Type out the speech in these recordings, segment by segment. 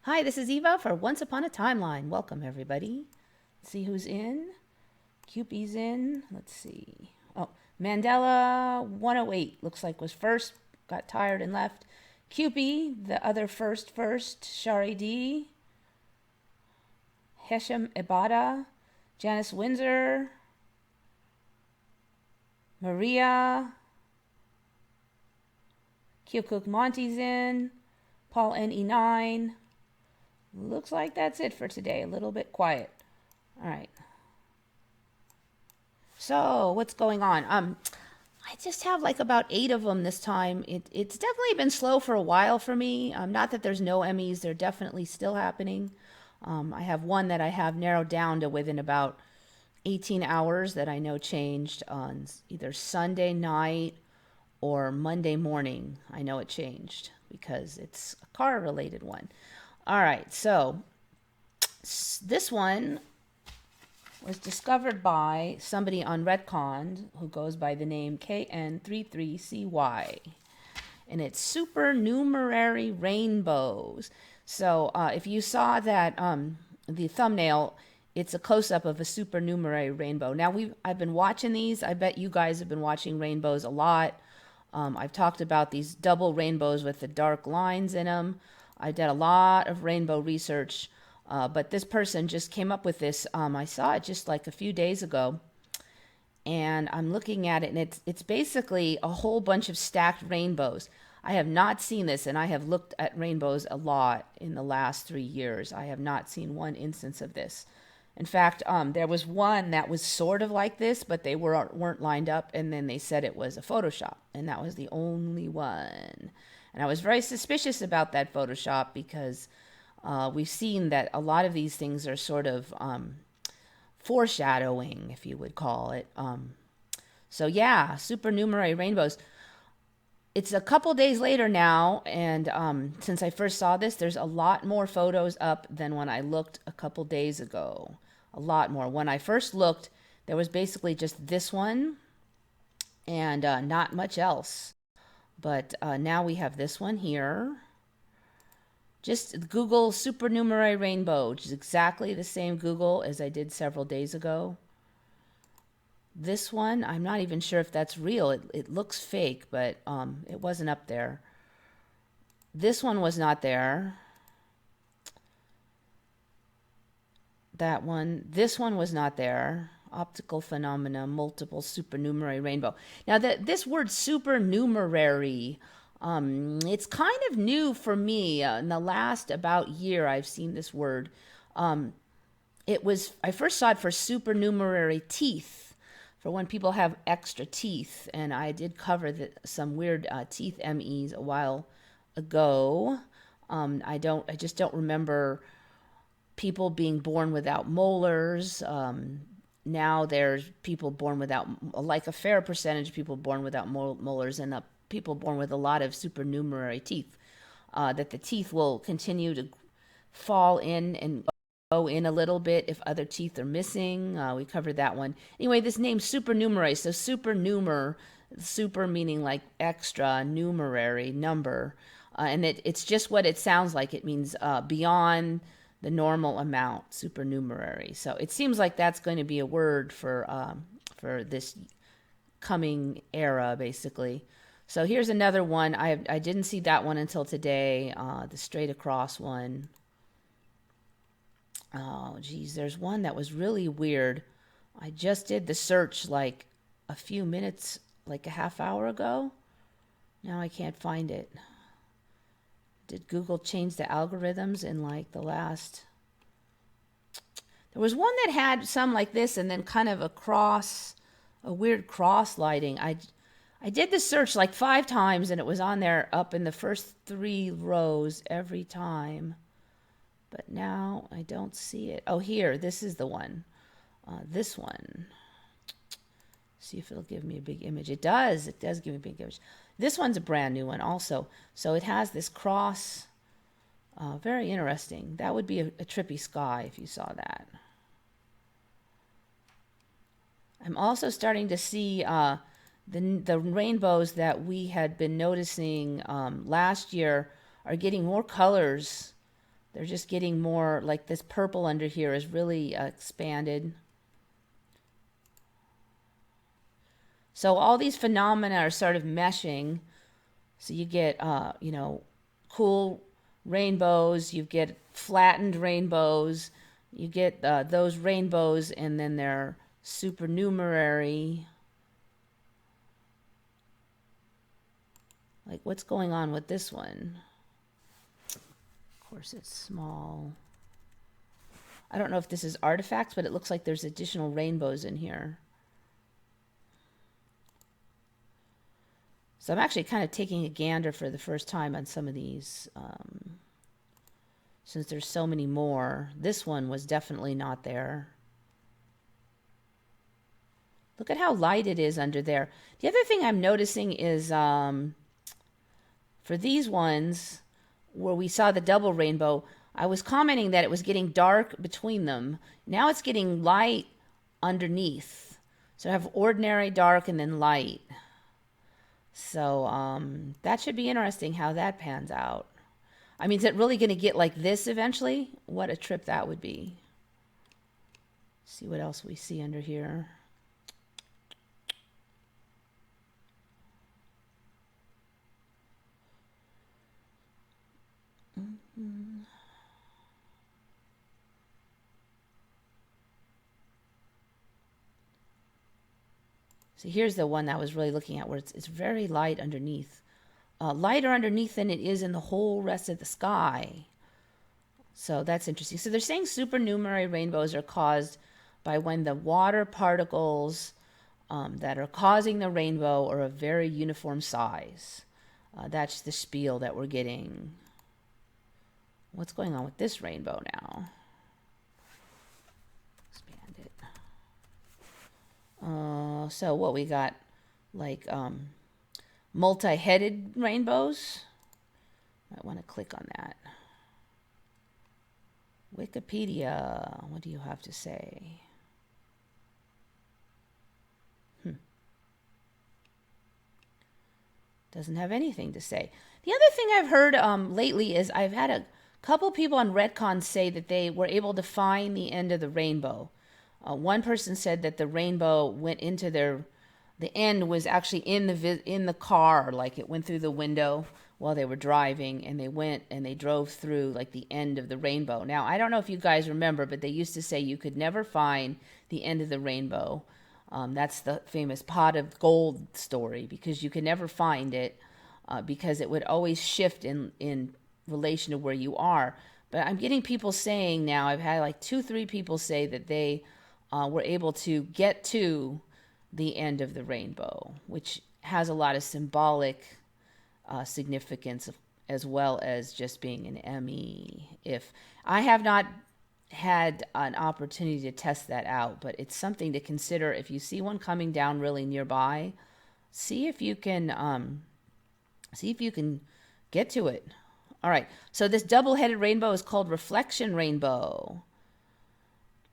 Hi, this is Eva for Once Upon a Timeline. Welcome, everybody. Let's see who's in. Cupie's in. Let's see. Oh, Mandela 108 looks like was first. Got tired and left. Cupie, the other first. Shari D. Hesham Ibada. Janice Windsor. Maria. Kyokuk Monty's in. Paul NE9. Looks like that's it for today. A little bit quiet. All right. So what's going on? I just have like about 8 of them this time. It's definitely been slow for a while for me. Not that there's no Emmys, they're definitely still happening. I have one that I have narrowed down to within about 18 hours that I know changed on either Sunday night or Monday morning. I know it changed because it's a car related one. All right, so this one was discovered by somebody on Redcon who goes by the name KN33CY. And it's supernumerary rainbows. So if you saw that, the thumbnail, it's a close-up of a supernumerary rainbow. Now, I've been watching these. I bet you guys have been watching rainbows a lot. I've talked about these double rainbows with the dark lines in them. I did a lot of rainbow research, but this person just came up with this. I saw it just like a few days ago, and I'm looking at it, and it's basically a whole bunch of stacked rainbows. I have not seen this, and I have looked at rainbows a lot in the last 3 years. I have not seen one instance of this. In fact, there was one that was sort of like this, but they weren't lined up, and then they said it was a Photoshop, and that was the only one. And I was very suspicious about that Photoshop because we've seen that a lot of these things are sort of foreshadowing, if you would call it. So yeah, supernumerary rainbows. It's a couple days later now, and since I first saw this, there's a lot more photos up than when I looked a couple days ago. A lot more. When I first looked, there was basically just this one and not much else. But now we have this one here. Just Google supernumerary rainbow, which is exactly the same Google as I did several days ago. This one, I'm not even sure if that's real. It looks fake, but it wasn't up there. This one was not there. That one. This one was not there. Optical phenomena, multiple supernumerary rainbow. Now, this word supernumerary, it's kind of new for me. In the last about year, I've seen this word. I first saw it for supernumerary teeth, for when people have extra teeth, and I did cover some weird teeth MEs a while ago. I just don't remember people being born without molars. Now there's people born without, like a fair percentage of people born without molars, and people born with a lot of supernumerary teeth. That the teeth will continue to fall in and go in a little bit if other teeth are missing. We covered that one. Anyway, this name supernumerary, so super meaning like extra, numerary, number. And it's just what it sounds like. It means beyond the normal amount, supernumerary. So it seems like that's going to be a word for this coming era, basically. So here's another one. I didn't see that one until today, the straight across one. Oh, geez, there's one that was really weird. I just did the search like a few minutes, like a half hour ago. Now I can't find it. Did Google change the algorithms in like the last... There was one that had some like this and then kind of a weird cross lighting. I did the search like 5 times and it was on there up in the first 3 rows every time. But now I don't see it. Oh, here, this is the one. This one. See if it'll give me a big image. It does. It does give me a big image. This one's a brand new one also. So it has this cross. Very interesting. That would be a trippy sky if you saw that. I'm also starting to see the rainbows that we had been noticing last year are getting more colors They're just getting more, like this purple under here is really expanded. So all these phenomena are sort of meshing. So you get, you know, cool rainbows, you get flattened rainbows, you get those rainbows, and then they're supernumerary. Like, what's going on with this one? Of course, it's small. I don't know if this is artifacts, but it looks like there's additional rainbows in here. So I'm actually kind of taking a gander for the first time on some of these, since there's so many more. This one was definitely not there. Look at how light it is under there. The other thing I'm noticing is for these ones where we saw the double rainbow, I was commenting that it was getting dark between them. Now it's getting light underneath. So I have ordinary, dark, and then light. So that should be interesting how that pans out. I mean, is it really going to get like this eventually? What a trip that would be. See what else we see under here. So here's the one that I was really looking at where it's very light underneath. Lighter underneath than it is in the whole rest of the sky. So that's interesting. So they're saying supernumerary rainbows are caused by when the water particles that are causing the rainbow are of very uniform size. That's the spiel that we're getting. What's going on with this rainbow now? Expand it. So what we got, like multi-headed rainbows. Might want to click on that. Wikipedia, what do you have to say? Doesn't have anything to say. The other thing I've heard lately is I've had a couple people on Retcon say that they were able to find the end of the rainbow. One person said that the rainbow went into the end was actually in the car, like it went through the window while they were driving, and they went and they drove through like the end of the rainbow. Now, I don't know if you guys remember, but they used to say you could never find the end of the rainbow. That's the famous pot of gold story, because you could never find it because it would always shift in relation to where you are. But I'm getting people saying now, I've had like 2-3 people say that they were able to get to the end of the rainbow, which has a lot of symbolic significance as well as just being an ME. If I have not had an opportunity to test that out, but it's something to consider. If you see one coming down really nearby, see if you can get to it. All right, so this double-headed rainbow is called reflection rainbow.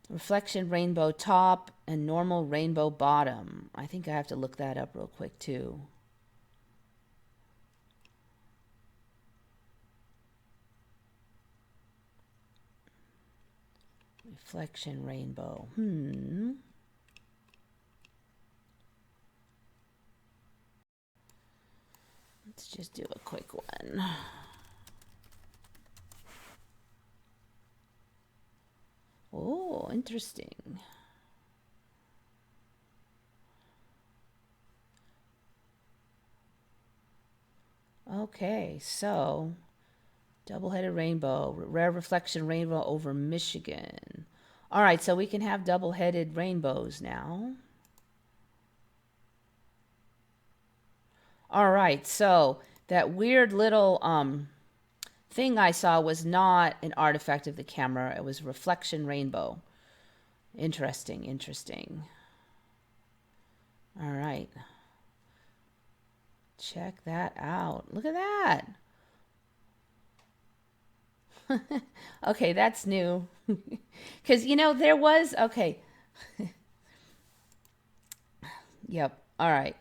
Reflection rainbow top and normal rainbow bottom. I think I have to look that up real quick too. Reflection rainbow. Let's just do a quick one. Oh, interesting. Okay, so double-headed rainbow, rare reflection rainbow over Michigan. All right, so we can have double-headed rainbows now. All right, so that weird little thing I saw was not an artifact of the camera. It was reflection rainbow. Interesting, interesting. All right. Check that out. Look at that. Okay, that's new. Because, you know, there was, okay. Yep, all right.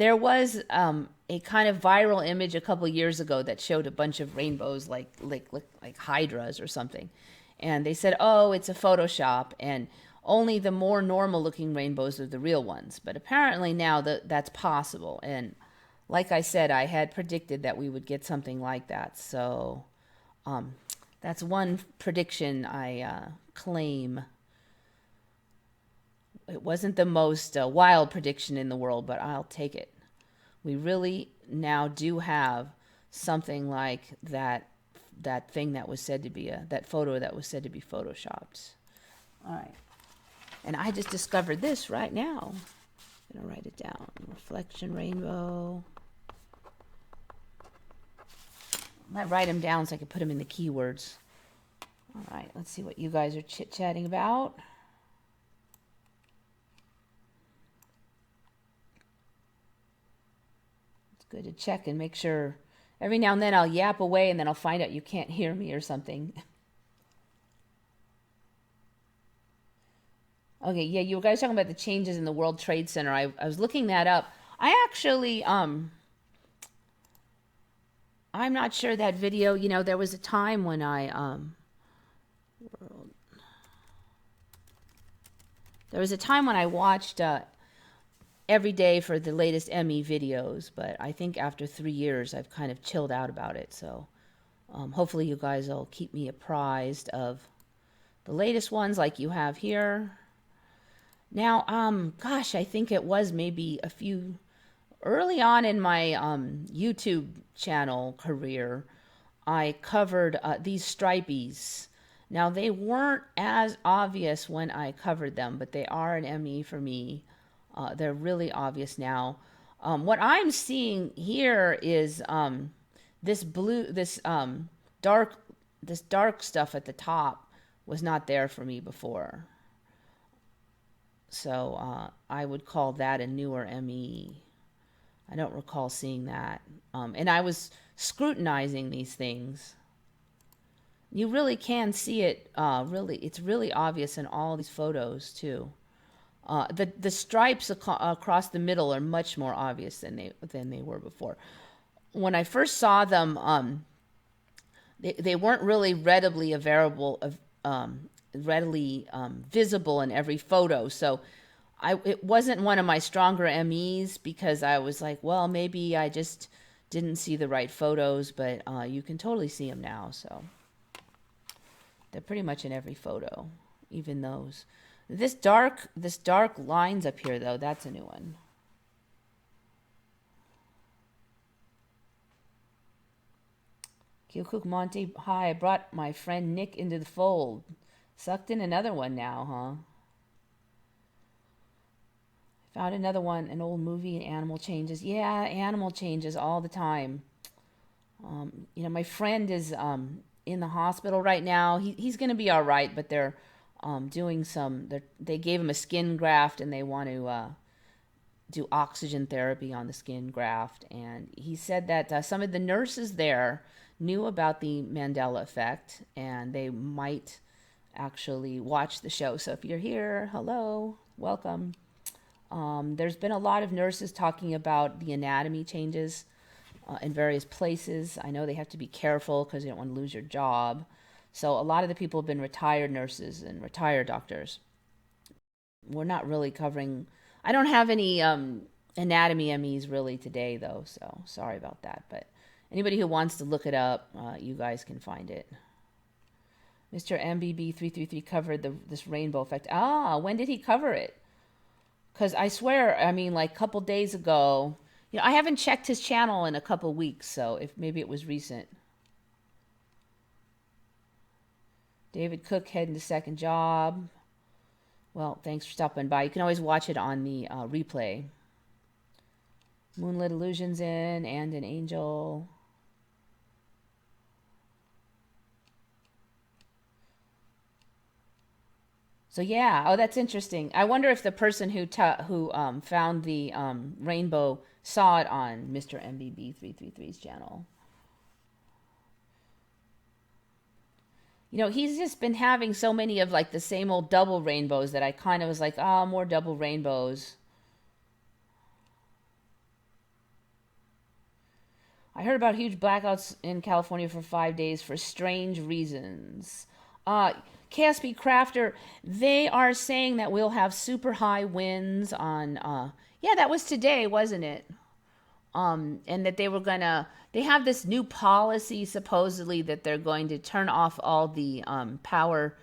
There was a kind of viral image a couple years ago that showed a bunch of rainbows like hydras or something. And they said, "Oh, it's a Photoshop and only the more normal looking rainbows are the real ones." But apparently now that's possible. And like I said, I had predicted that we would get something like that. So that's one prediction I claim. It wasn't the most wild prediction in the world, but I'll take it. We really now do have something like that thing that was said to be that photo that was said to be photoshopped. All right. And I just discovered this right now. I'm going to write it down. Reflection rainbow. I might write them down so I can put them in the keywords. All right, let's see what you guys are chit-chatting about. It's good to check and make sure. Every now and then I'll yap away and then I'll find out you can't hear me or something. Okay, yeah, you guys talking about the changes in the World Trade Center. I was looking that up. I actually, I'm not sure that video, there was a time when there was a time when I watched every day for the latest Emmy videos, but I think after 3 years I've kind of chilled out about it. So hopefully you guys will keep me apprised of the latest ones like you have here. Now, gosh, I think it was maybe a few early on in my YouTube channel career, I covered these stripies. Now, they weren't as obvious when I covered them, but they are an ME for me. They're really obvious now. What I'm seeing here is this dark stuff at the top was not there for me before. So I would call that a newer ME. I don't recall seeing that. And I was scrutinizing these things. You really can see it. It's really obvious in all these photos too. The stripes across the middle are much more obvious than they were before. When I first saw them, they weren't really readily visible in every photo. So it wasn't one of my stronger MEs because I was like, well, maybe I just didn't see the right photos, but you can totally see them now. So they're pretty much in every photo, even those. This dark lines up here, though, that's a new one. Kyokuk Monte, hi, I brought my friend Nick into the fold. Sucked in another one now, huh? Found another one, an old movie, Animal Changes. Yeah, Animal Changes all the time. My friend is in the hospital right now. He's going to be all right, but they're doing they gave him a skin graft and they want to do oxygen therapy on the skin graft. And he said that some of the nurses there knew about the Mandela Effect and they might actually watch the show. So if you're here, hello, welcome. There's been a lot of nurses talking about the anatomy changes in various places. I know they have to be careful because you don't want to lose your job. So a lot of the people have been retired nurses and retired doctors. We're not really covering. I don't have any anatomy MEs really today, though. So sorry about that. But anybody who wants to look it up, you guys can find it. Mr. MBB333 covered this rainbow effect. When did he cover it? Because I swear, like a couple days ago, I haven't checked his channel in a couple weeks, so maybe it was recent. David Cook heading to second job. Well, thanks for stopping by. You can always watch it on the replay. Moonlit Illusions in and an angel. So yeah, that's interesting. I wonder if the person who found the rainbow saw it on Mr. MBB333's channel. He's just been having so many of like the same old double rainbows that I kind of was like, more double rainbows. I heard about huge blackouts in California for 5 days for strange reasons. Uh, KSP Crafter, they are saying that we'll have super high winds on, yeah, that was today, wasn't it? And that they have this new policy supposedly that they're going to turn off all the power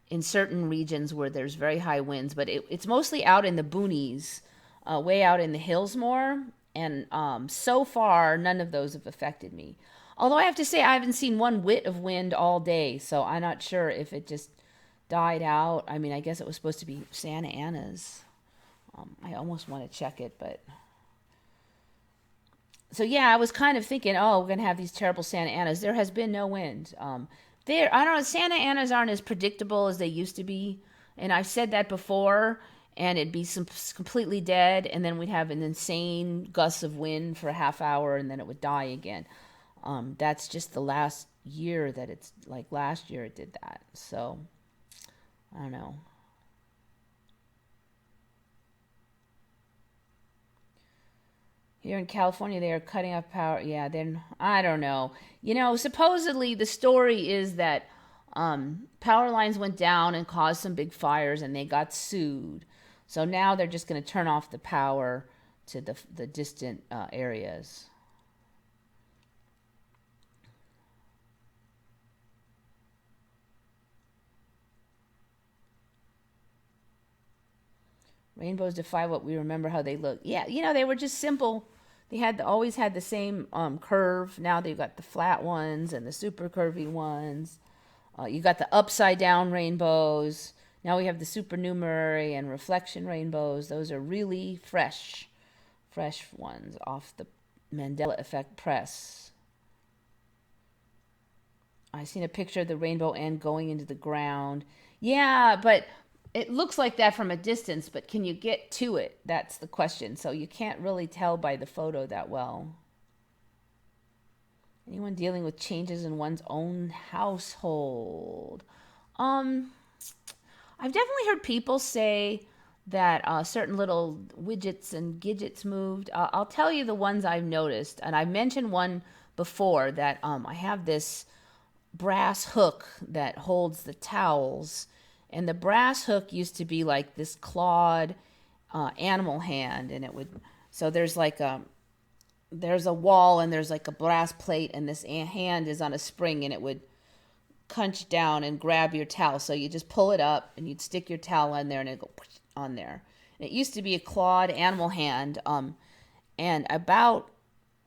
in certain regions where there's very high winds, but it's mostly out in the boonies, way out in the hills more. And so far, none of those have affected me. Although I have to say, I haven't seen one whit of wind all day, so I'm not sure if it just died out. I mean, I guess it was supposed to be Santa Ana's. I almost want to check it, but so yeah, I was kind of thinking, oh, we're gonna have these terrible Santa Anas. There has been no wind. I don't know. Santa Anas aren't as predictable as they used to be, and I've said that before. And it'd be completely dead, and then we'd have an insane gust of wind for a half hour, and then it would die again. That's just the last year that it's like last year it did that. So I don't know. Here in California, they are cutting off power. Yeah, then I don't know. Supposedly the story is that power lines went down and caused some big fires, and they got sued. So now they're just going to turn off the power to the distant areas. Rainbows defy what we remember how they look. Yeah, they were just simple. They always had the same curve. Now they've got the flat ones and the super curvy ones. You got the upside down rainbows. Now we have the supernumerary and reflection rainbows. Those are really fresh ones off the Mandela Effect press. I seen a picture of the rainbow end going into the ground. Yeah, but it looks like that from a distance, but can you get to it? That's the question. So you can't really tell by the photo that well. Anyone dealing with changes in one's own household? I've definitely heard people say that certain little widgets and gadgets moved. I'll tell you the ones I've noticed, and I've mentioned one before that I have this brass hook that holds the towels, and the brass hook used to be like this clawed animal hand, and it would. So there's a wall, and there's like a brass plate, and this hand is on a spring, and it would punch down and grab your towel. So you just pull it up, and you'd stick your towel on there, and it'd go on there. And it used to be a clawed animal hand, and about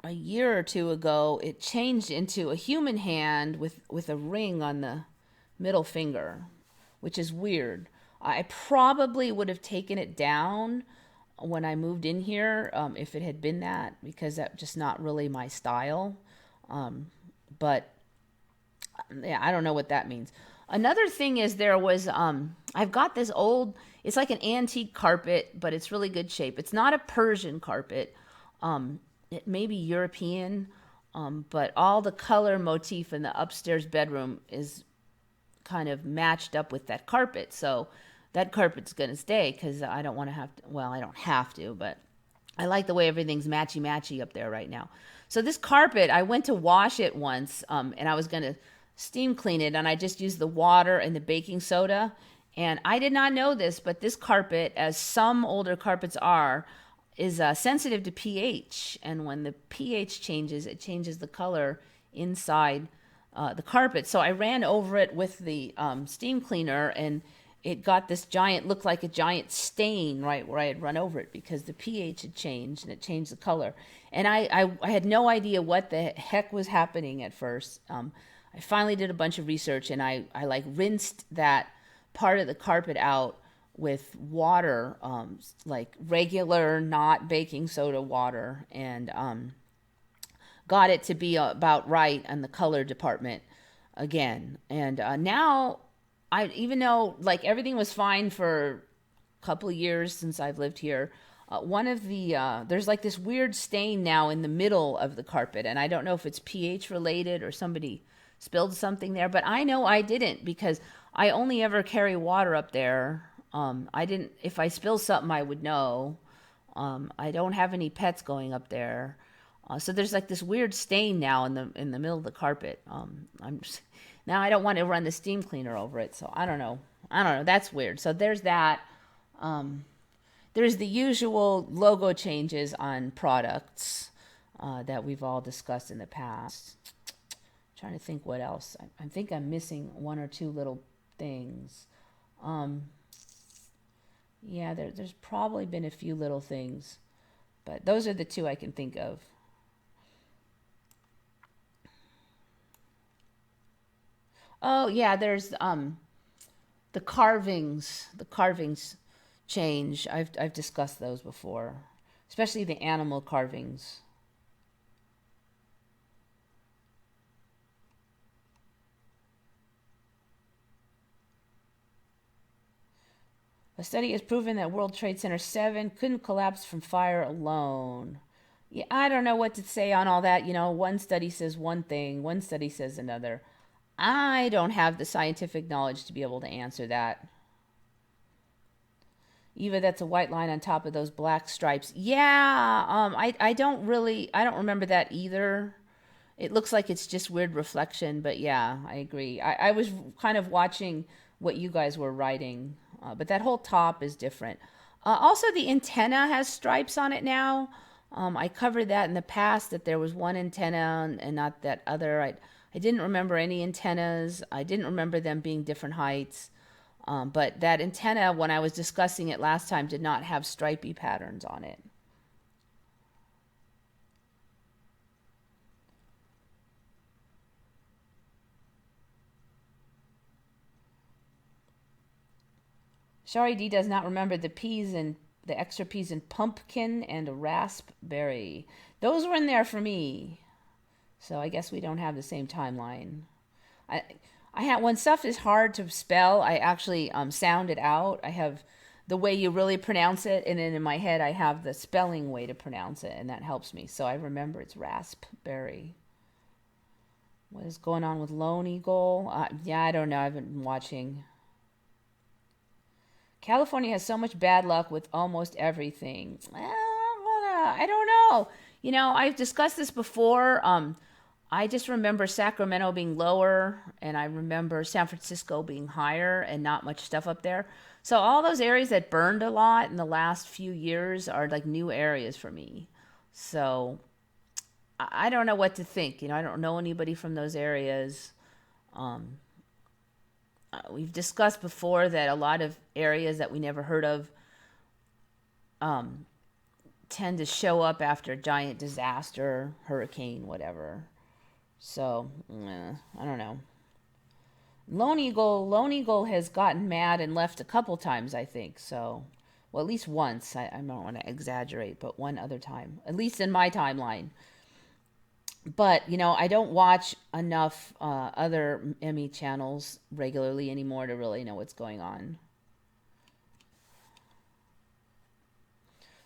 a year or two ago, it changed into a human hand with a ring on the middle finger, which is weird. I probably would have taken it down when I moved in here if it had been that, because that's just not really my style. But yeah, I don't know what that means. Another thing is I've got this old, it's like an antique carpet, but it's really good shape. It's not a Persian carpet. It may be European, but all the color motif in the upstairs bedroom is kind of matched up with that carpet. So that carpet's going to stay because I don't want to I don't have to, but I like the way everything's matchy-matchy up there right now. So this carpet, I went to wash it once, and I was going to steam clean it, and I just used the water and the baking soda. And I did not know this, but this carpet, as some older carpets are, is sensitive to pH. And when the pH changes, it changes the color inside the carpet. So I ran over it with the steam cleaner, and it got this looked like a giant stain right where I had run over it because the pH had changed and it changed the color. And I had no idea what the heck was happening at first. I finally did a bunch of research, and I like rinsed that part of the carpet out with water, like regular, not baking soda water, and got it to be about right in the color department again. And now, even though like everything was fine for a couple of years since I've lived here, one of the there's like this weird stain now in the middle of the carpet, and I don't know if it's pH related or somebody spilled something there, but I know I didn't because I only ever carry water up there. I didn't. If I spill something, I would know. I don't have any pets going up there. So there's like this weird stain now in the middle of the carpet. Now I don't want to run the steam cleaner over it, so I don't know. I don't know. That's weird. So there's that. Um, there's the usual logo changes on products that we've all discussed in the past. Trying to think what else. I think I'm missing one or two little things. Yeah, there's probably been a few little things, but those are the two I can think of. Oh yeah, there's the carvings. The carvings change. I've discussed those before, especially the animal carvings. A study has proven that World Trade Center 7 couldn't collapse from fire alone. Yeah, I don't know what to say on all that. You know, one study says one thing, one study says another. I don't have the scientific knowledge to be able to answer that. Eva, that's a white line on top of those black stripes. Yeah, I don't remember that either. It looks like it's just weird reflection, but yeah, I agree. I was kind of watching what you guys were writing, but that whole top is different. Also, the antenna has stripes on it now. I covered that in the past, that there was one antenna and not that other. I didn't remember any antennas. I didn't remember them being different heights. But that antenna, when I was discussing it last time, did not have stripy patterns on it. Shari D does not remember the extra peas and pumpkin and raspberry. Those were in there for me. So I guess we don't have the same timeline. I I had when stuff is hard to spell, I actually sound it out. I have the way you really pronounce it, and then in my head I have the spelling way to pronounce it, and that helps me. So I remember it's raspberry. What is going on with Lone Eagle? Yeah, I don't know. I've been watching. California has so much bad luck with almost everything. I don't know. You know, I've discussed this before. I just remember Sacramento being lower, and I remember San Francisco being higher, and not much stuff up there. So all those areas that burned a lot in the last few years are like new areas for me. So I don't know what to think. You know, I don't know anybody from those areas. Um, we've discussed before that a lot of areas that we never heard of um, tend to show up after a giant disaster, hurricane, whatever. So, I don't know. Lone Eagle has gotten mad and left a couple times, I think. So, well, at least once. I don't want to exaggerate, but one other time, at least in my timeline. But you know, I don't watch enough other Emmy channels regularly anymore to really know what's going on.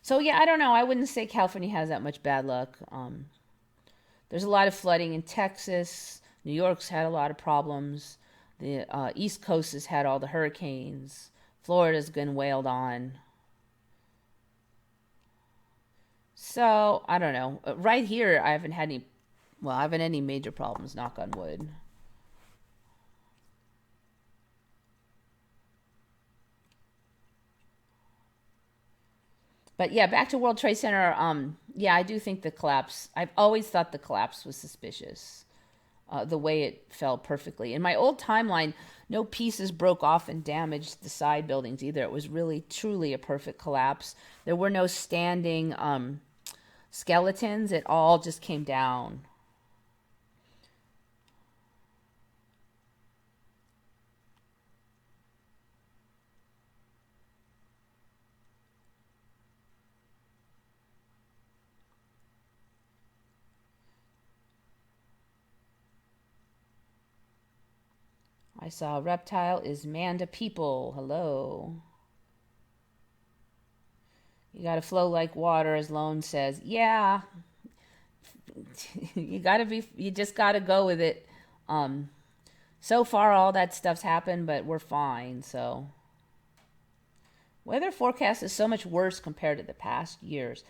So yeah, I don't know. I wouldn't say California has that much bad luck. There's a lot of flooding in Texas. New York's had a lot of problems. The East Coast has had all the hurricanes. Florida's been wailed on. So I don't know. Right here, I haven't had any. Well, I haven't had any major problems. Knock on wood. But yeah, back to World Trade Center. Yeah, I do think the collapse. I've always thought the collapse was suspicious. The way it fell perfectly. In my old timeline, no pieces broke off and damaged the side buildings either. It was really, truly a perfect collapse. There were no standing skeletons. It all just came down. I saw a reptile is man to people. Hello. You gotta flow like water, as Lone says. Yeah, you just gotta go with it. Um, so far, all that stuff's happened, but we're fine. So, weather forecast is so much worse compared to the past years.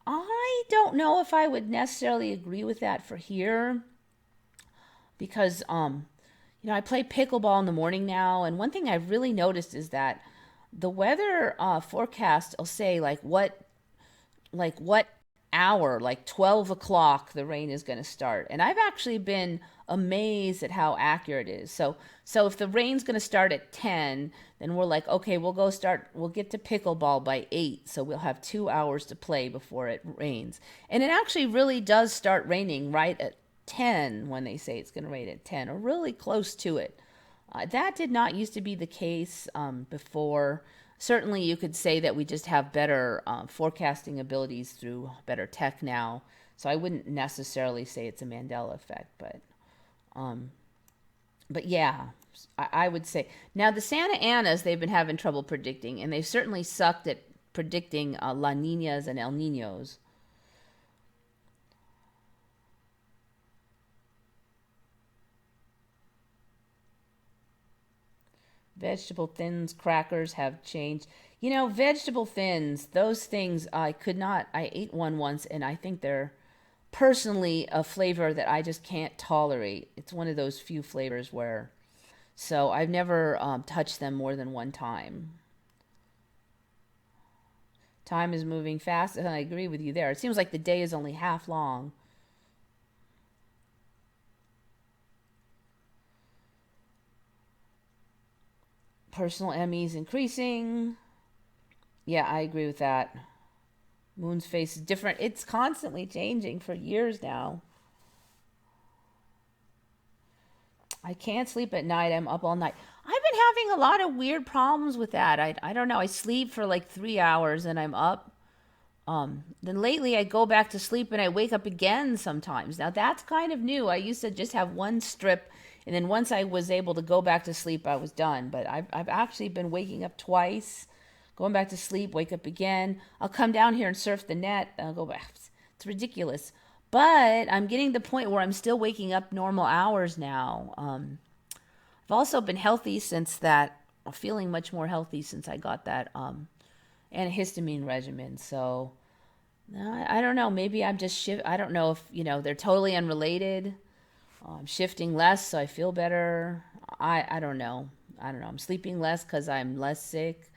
I don't know if I would necessarily agree with that for here because I play pickleball in the morning now, and one thing I've really noticed is that the weather forecast will say like what hour, like 12 o'clock, the rain is going to start. And I've actually been amazed at how accurate it is. So if the rain's going to start at 10, then we're like, okay, we'll get to pickleball by 8. So we'll have 2 hours to play before it rains. And it actually really does start raining right at 10 when they say it's going to rain at 10 or really close to it. That did not used to be the case before. Certainly, you could say that we just have better forecasting abilities through better tech now. So I wouldn't necessarily say it's a Mandela effect, but yeah, I would say now the Santa Anas they've been having trouble predicting, and they've certainly sucked at predicting La Ninas and El Ninos. Vegetable thins, crackers have changed. Vegetable thins, those things I could not. I ate one once, and I think they're personally a flavor that I just can't tolerate. It's one of those few flavors where. So I've never touched them more than one time. Time is moving fast, and I agree with you there. It seems like the day is only half long. Personal Emmys increasing. Yeah, I agree with that. Moon's face is different. It's constantly changing for years now. I can't sleep at night. I'm up all night. I've been having a lot of weird problems with that. I don't know. I sleep for like 3 hours and I'm up. Then lately I go back to sleep and I wake up again sometimes. Now that's kind of new. I used to just have one strip, and then once I was able to go back to sleep, I was done. But I've actually been waking up twice, going back to sleep, wake up again. I'll come down here and surf the net. I'll go back. It's ridiculous. But I'm getting to the point where I'm still waking up normal hours now. I've also been healthy since that, feeling much more healthy since I got that antihistamine regimen. So I don't know. Maybe I'm just shift. I don't know if they're totally unrelated. I'm shifting less, so I feel better. I don't know. I don't know. I'm sleeping less because I'm less sick.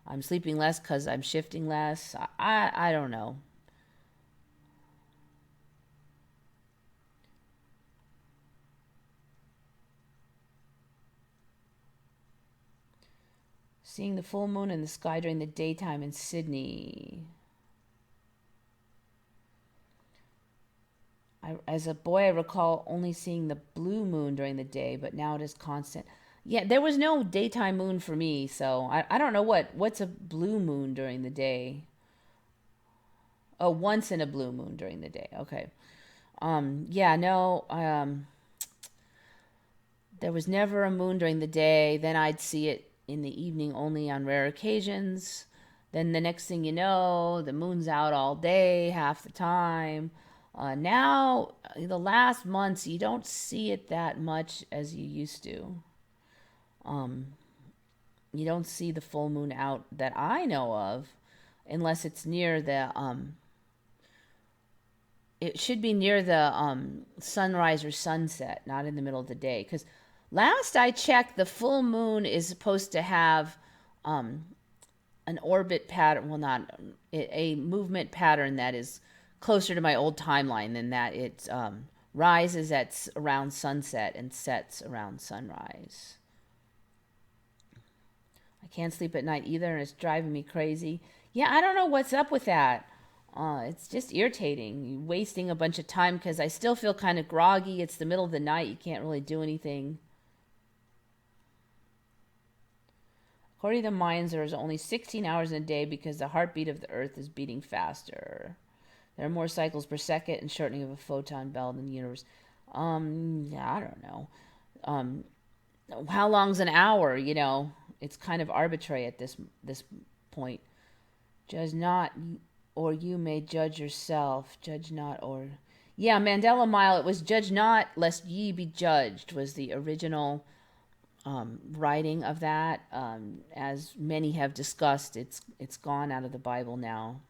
I'm sleeping less because I'm shifting less. I don't know. Seeing the full moon in the sky during the daytime in Sydney. As a boy, I recall only seeing the blue moon during the day, but now it is constant. Yeah, there was no daytime moon for me, so I don't know what's a blue moon during the day. Oh, once in a blue moon during the day. Okay. Yeah, no. There was never a moon during the day. Then I'd see it in the evening only on rare occasions. Then the next thing you know, the moon's out all day, half the time. Now, the last months, you don't see it that much as you used to. Um, you don't see the full moon out that I know of, unless it's near the. It should be near the sunrise or sunset, not in the middle of the day. Because last I checked, the full moon is supposed to have um, an orbit pattern. Well, not a movement pattern that is closer to my old timeline than that. It rises at around sunset and sets around sunrise. I can't sleep at night either, and it's driving me crazy. Yeah, I don't know what's up with that. It's just irritating. You're wasting a bunch of time because I still feel kind of groggy. It's the middle of the night. You can't really do anything. According to the Mayans, there is only 16 hours in a day because the heartbeat of the Earth is beating faster. There are more cycles per second and shortening of a photon belt in the universe. Yeah, I don't know. Um, how long's an hour? It's kind of arbitrary at this point. Judge not, or you may judge yourself. Judge not, or yeah, Mandela Mile. It was judge not, lest ye be judged. Was the original writing of that. As many have discussed, it's gone out of the Bible now.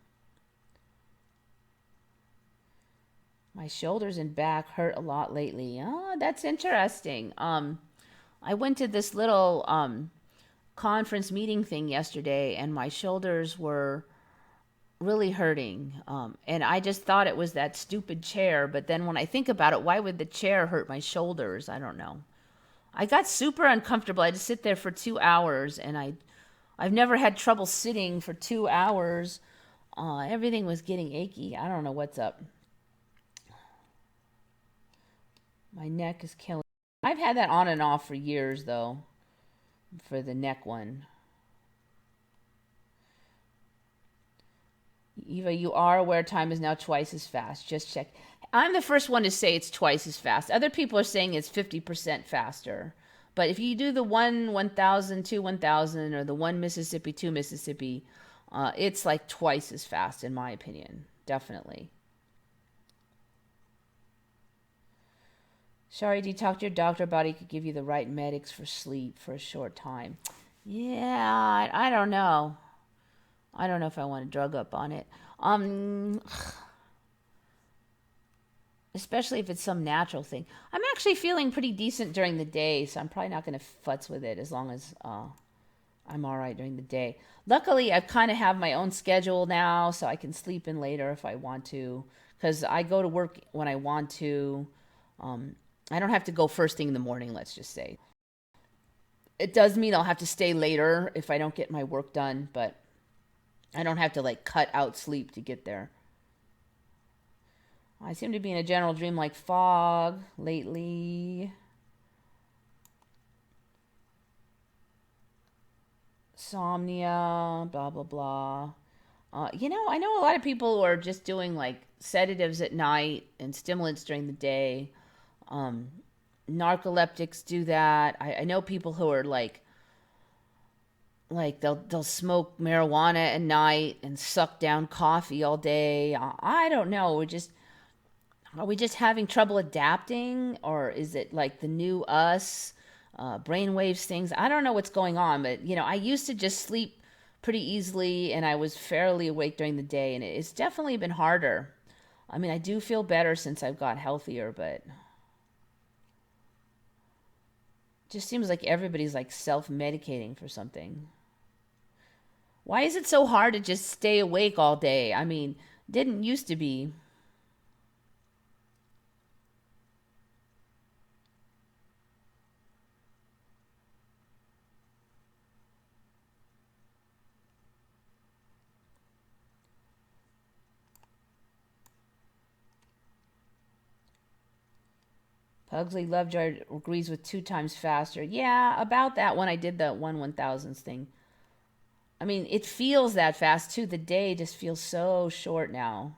My shoulders and back hurt a lot lately. Oh, that's interesting. I went to this little conference meeting thing yesterday, and my shoulders were really hurting. And I just thought it was that stupid chair. But then when I think about it, why would the chair hurt my shoulders? I don't know. I got super uncomfortable. I had to sit there for 2 hours, and I've never had trouble sitting for 2 hours. Everything was getting achy. I don't know what's up. My neck is killing. I've had that on and off for years, though, for the neck one. Eva, you are aware time is now twice as fast. Just check. I'm the first one to say it's twice as fast. Other people are saying it's 50% faster. But if you do the 1,000, 1,000, or the 1 Mississippi, 2 Mississippi, it's like twice as fast, in my opinion. Definitely. Sorry, did you talk to your doctor about he could give you the right medics for sleep for a short time? Yeah, I don't know. I don't know if I want to drug up on it. Especially if it's some natural thing. I'm actually feeling pretty decent during the day, so I'm probably not going to futz with it as long as I'm all right during the day. Luckily, I kind of have my own schedule now, so I can sleep in later if I want to, because I go to work when I want to. I don't have to go first thing in the morning, let's just say. It does mean I'll have to stay later if I don't get my work done, but I don't have to like cut out sleep to get there. I seem to be in a general dream like fog lately. Insomnia, blah, blah, blah. I know a lot of people who are just doing like sedatives at night and stimulants during the day. Narcoleptics do that. I know people who are like they'll smoke marijuana at night and suck down coffee all day. I don't know. Are we just having trouble adapting, or is it like the new us, brainwaves things? I don't know what's going on, but I used to just sleep pretty easily, and I was fairly awake during the day, and it's definitely been harder. I mean, I do feel better since I've got healthier, but it just seems like everybody's like self-medicating for something. Why is it so hard to just stay awake all day? I mean, didn't used to be. Pugsley Lovejoy agrees with 2 times faster. Yeah, about that when I did the 1/1000th thing. I mean, it feels that fast too. The day just feels so short now.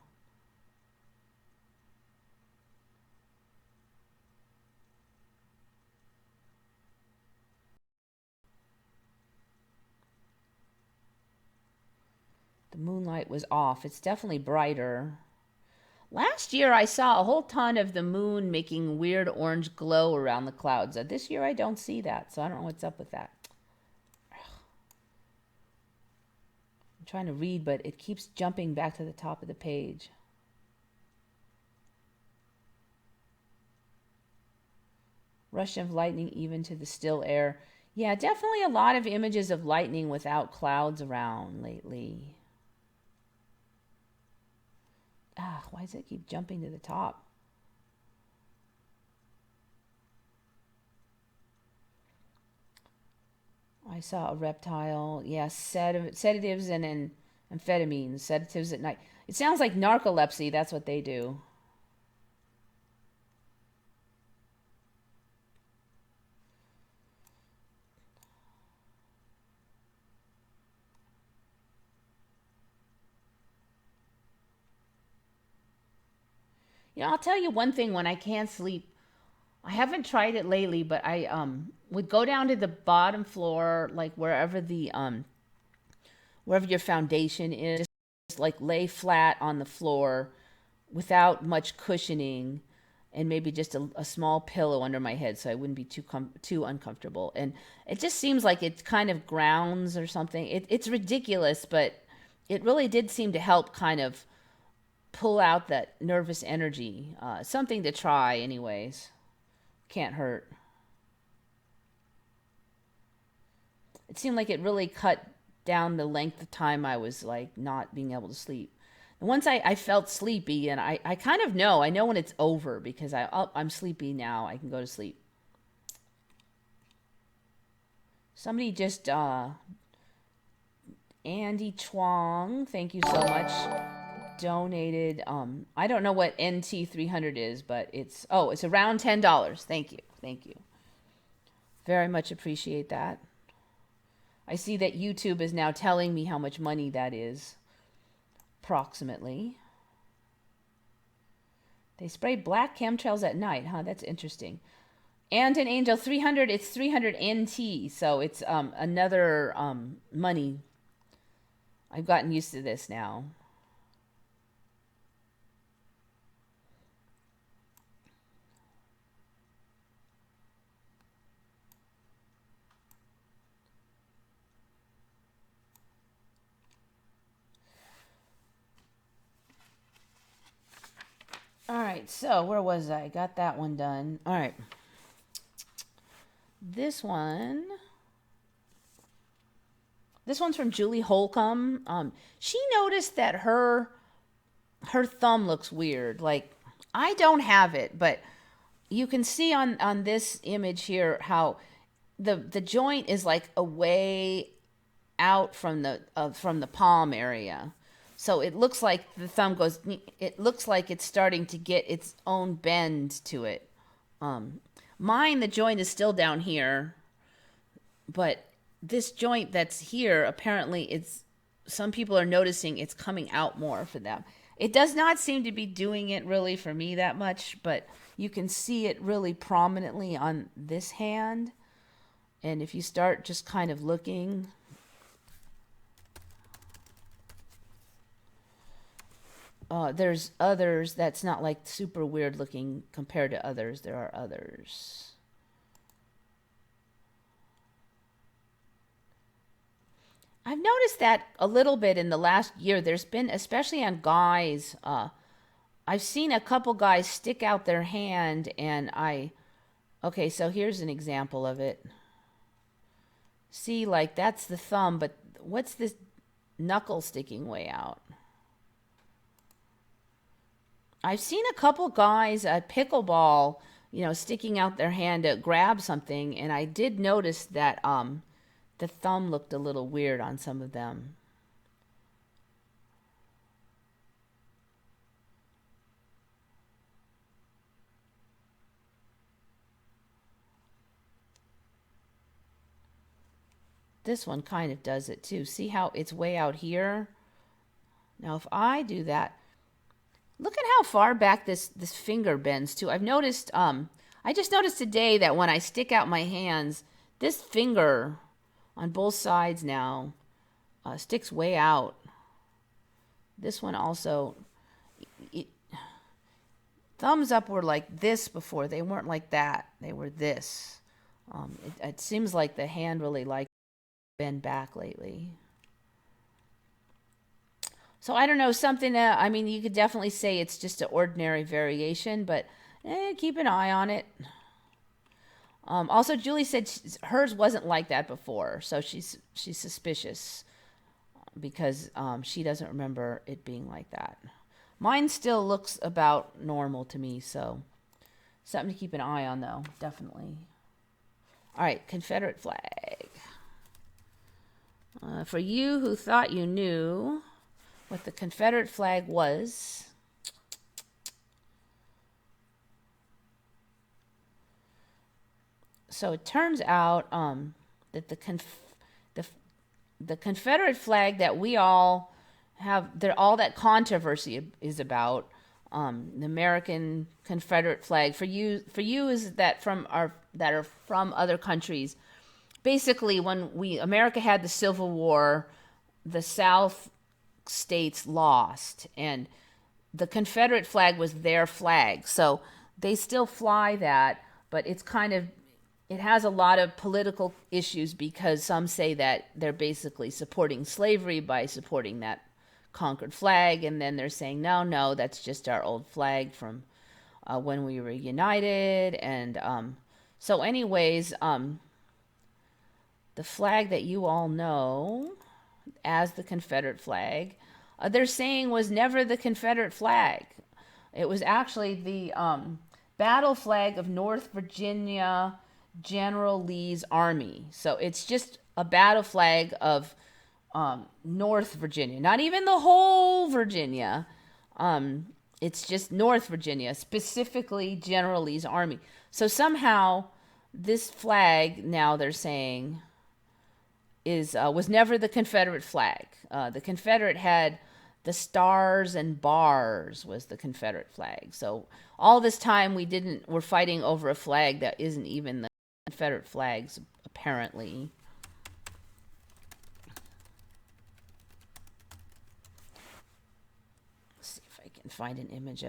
The moonlight was off. It's definitely brighter. Last year, I saw a whole ton of the moon making weird orange glow around the clouds. This year, I don't see that, so I don't know what's up with that. I'm trying to read, but it keeps jumping back to the top of the page. Rush of lightning even to the still air. Yeah, definitely a lot of images of lightning without clouds around lately. Why does it keep jumping to the top? I saw a reptile. Yeah, sedatives and amphetamines. Sedatives at night. It sounds like narcolepsy. That's what they do. I'll tell you one thing when I can't sleep. I haven't tried it lately, but I would go down to the bottom floor, like wherever your foundation is, just like lay flat on the floor without much cushioning, and maybe just a small pillow under my head so I wouldn't be too uncomfortable. And it just seems like it kind of grounds or something. It's ridiculous, but it really did seem to help kind of pull out that nervous energy. Something to try anyways. Can't hurt. It seemed like it really cut down the length of time I was like not being able to sleep. And once I felt sleepy, and I kind of know, I know when it's over because I'm sleepy now. I can go to sleep. Somebody just, Andy Chuang, thank you so much, donated, I don't know what NT300 is, but it's around $10. Thank you. Thank you. Very much appreciate that. I see that YouTube is now telling me how much money that is, approximately. They spray black chemtrails at night, huh? That's interesting. And an Angel 300, it's 300 NT, so it's another money. I've gotten used to this now. All right, so where was I? Got that one done. All right. This one's from Julie Holcomb. She noticed that her thumb looks weird. Like, I don't have it, but you can see on this image here how the joint is like away out from the palm area. So it looks like the thumb goes, it looks like it's starting to get its own bend to it. Mine, the joint is still down here, but this joint that's here, apparently some people are noticing it's coming out more for them. It does not seem to be doing it really for me that much, but you can see it really prominently on this hand. And if you start just kind of looking, there's others that's not like super weird looking compared to others. There are others. I've noticed that a little bit in the last year. There's been, especially on guys, I've seen a couple guys stick out their hand, and okay, so here's an example of it. See, like that's the thumb, but what's this knuckle sticking way out? I've seen a couple guys at pickleball, sticking out their hand to grab something, and I did notice that the thumb looked a little weird on some of them. This one kind of does it too. See how it's way out here? Now if I do that, look at how far back this finger bends too. I've noticed, I just noticed today that when I stick out my hands, this finger on both sides now sticks way out. This one also, thumbs up were like this before. They weren't like that. They were this. It seems like the hand really likes to bend back lately. So I don't know, something that, I mean, you could definitely say it's just an ordinary variation, but keep an eye on it. Also, Julie said hers wasn't like that before, so she's suspicious because she doesn't remember it being like that. Mine still looks about normal to me, so something to keep an eye on, though, definitely. All right, Confederate flag. For you who thought you knew what the Confederate flag was, so it turns out that the Confederate flag that we all have, all that controversy is about, the American Confederate flag. For you is that that are from other countries. Basically, when America had the Civil War, the South states lost, and the Confederate flag was their flag. So they still fly that, but it's it has a lot of political issues because some say that they're basically supporting slavery by supporting that conquered flag, and then they're saying, no, that's just our old flag from when we were united. And so anyways, the flag that you all know as the Confederate flag, they're saying was never the Confederate flag. It was actually the battle flag of North Virginia General Lee's army. So it's just a battle flag of North Virginia, not even the whole Virginia. It's just North Virginia, specifically General Lee's army. So somehow this flag, now they're saying, was never the Confederate flag. The Confederate had the stars and bars was the Confederate flag. So all this time we're fighting over a flag that isn't even the Confederate flags, apparently. Let's see if I can find an image.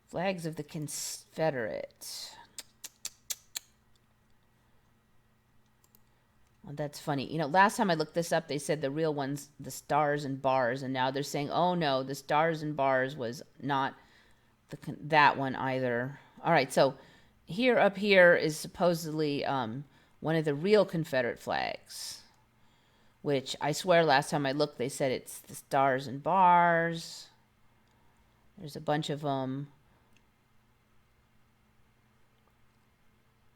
Flags of the Confederate. Well, that's funny. You know, last time I looked this up, they said the real one's the stars and bars, and now they're saying, oh no, the stars and bars was not that one either. All right, so up here is supposedly one of the real Confederate flags, which I swear last time I looked, they said it's the stars and bars. There's a bunch of them.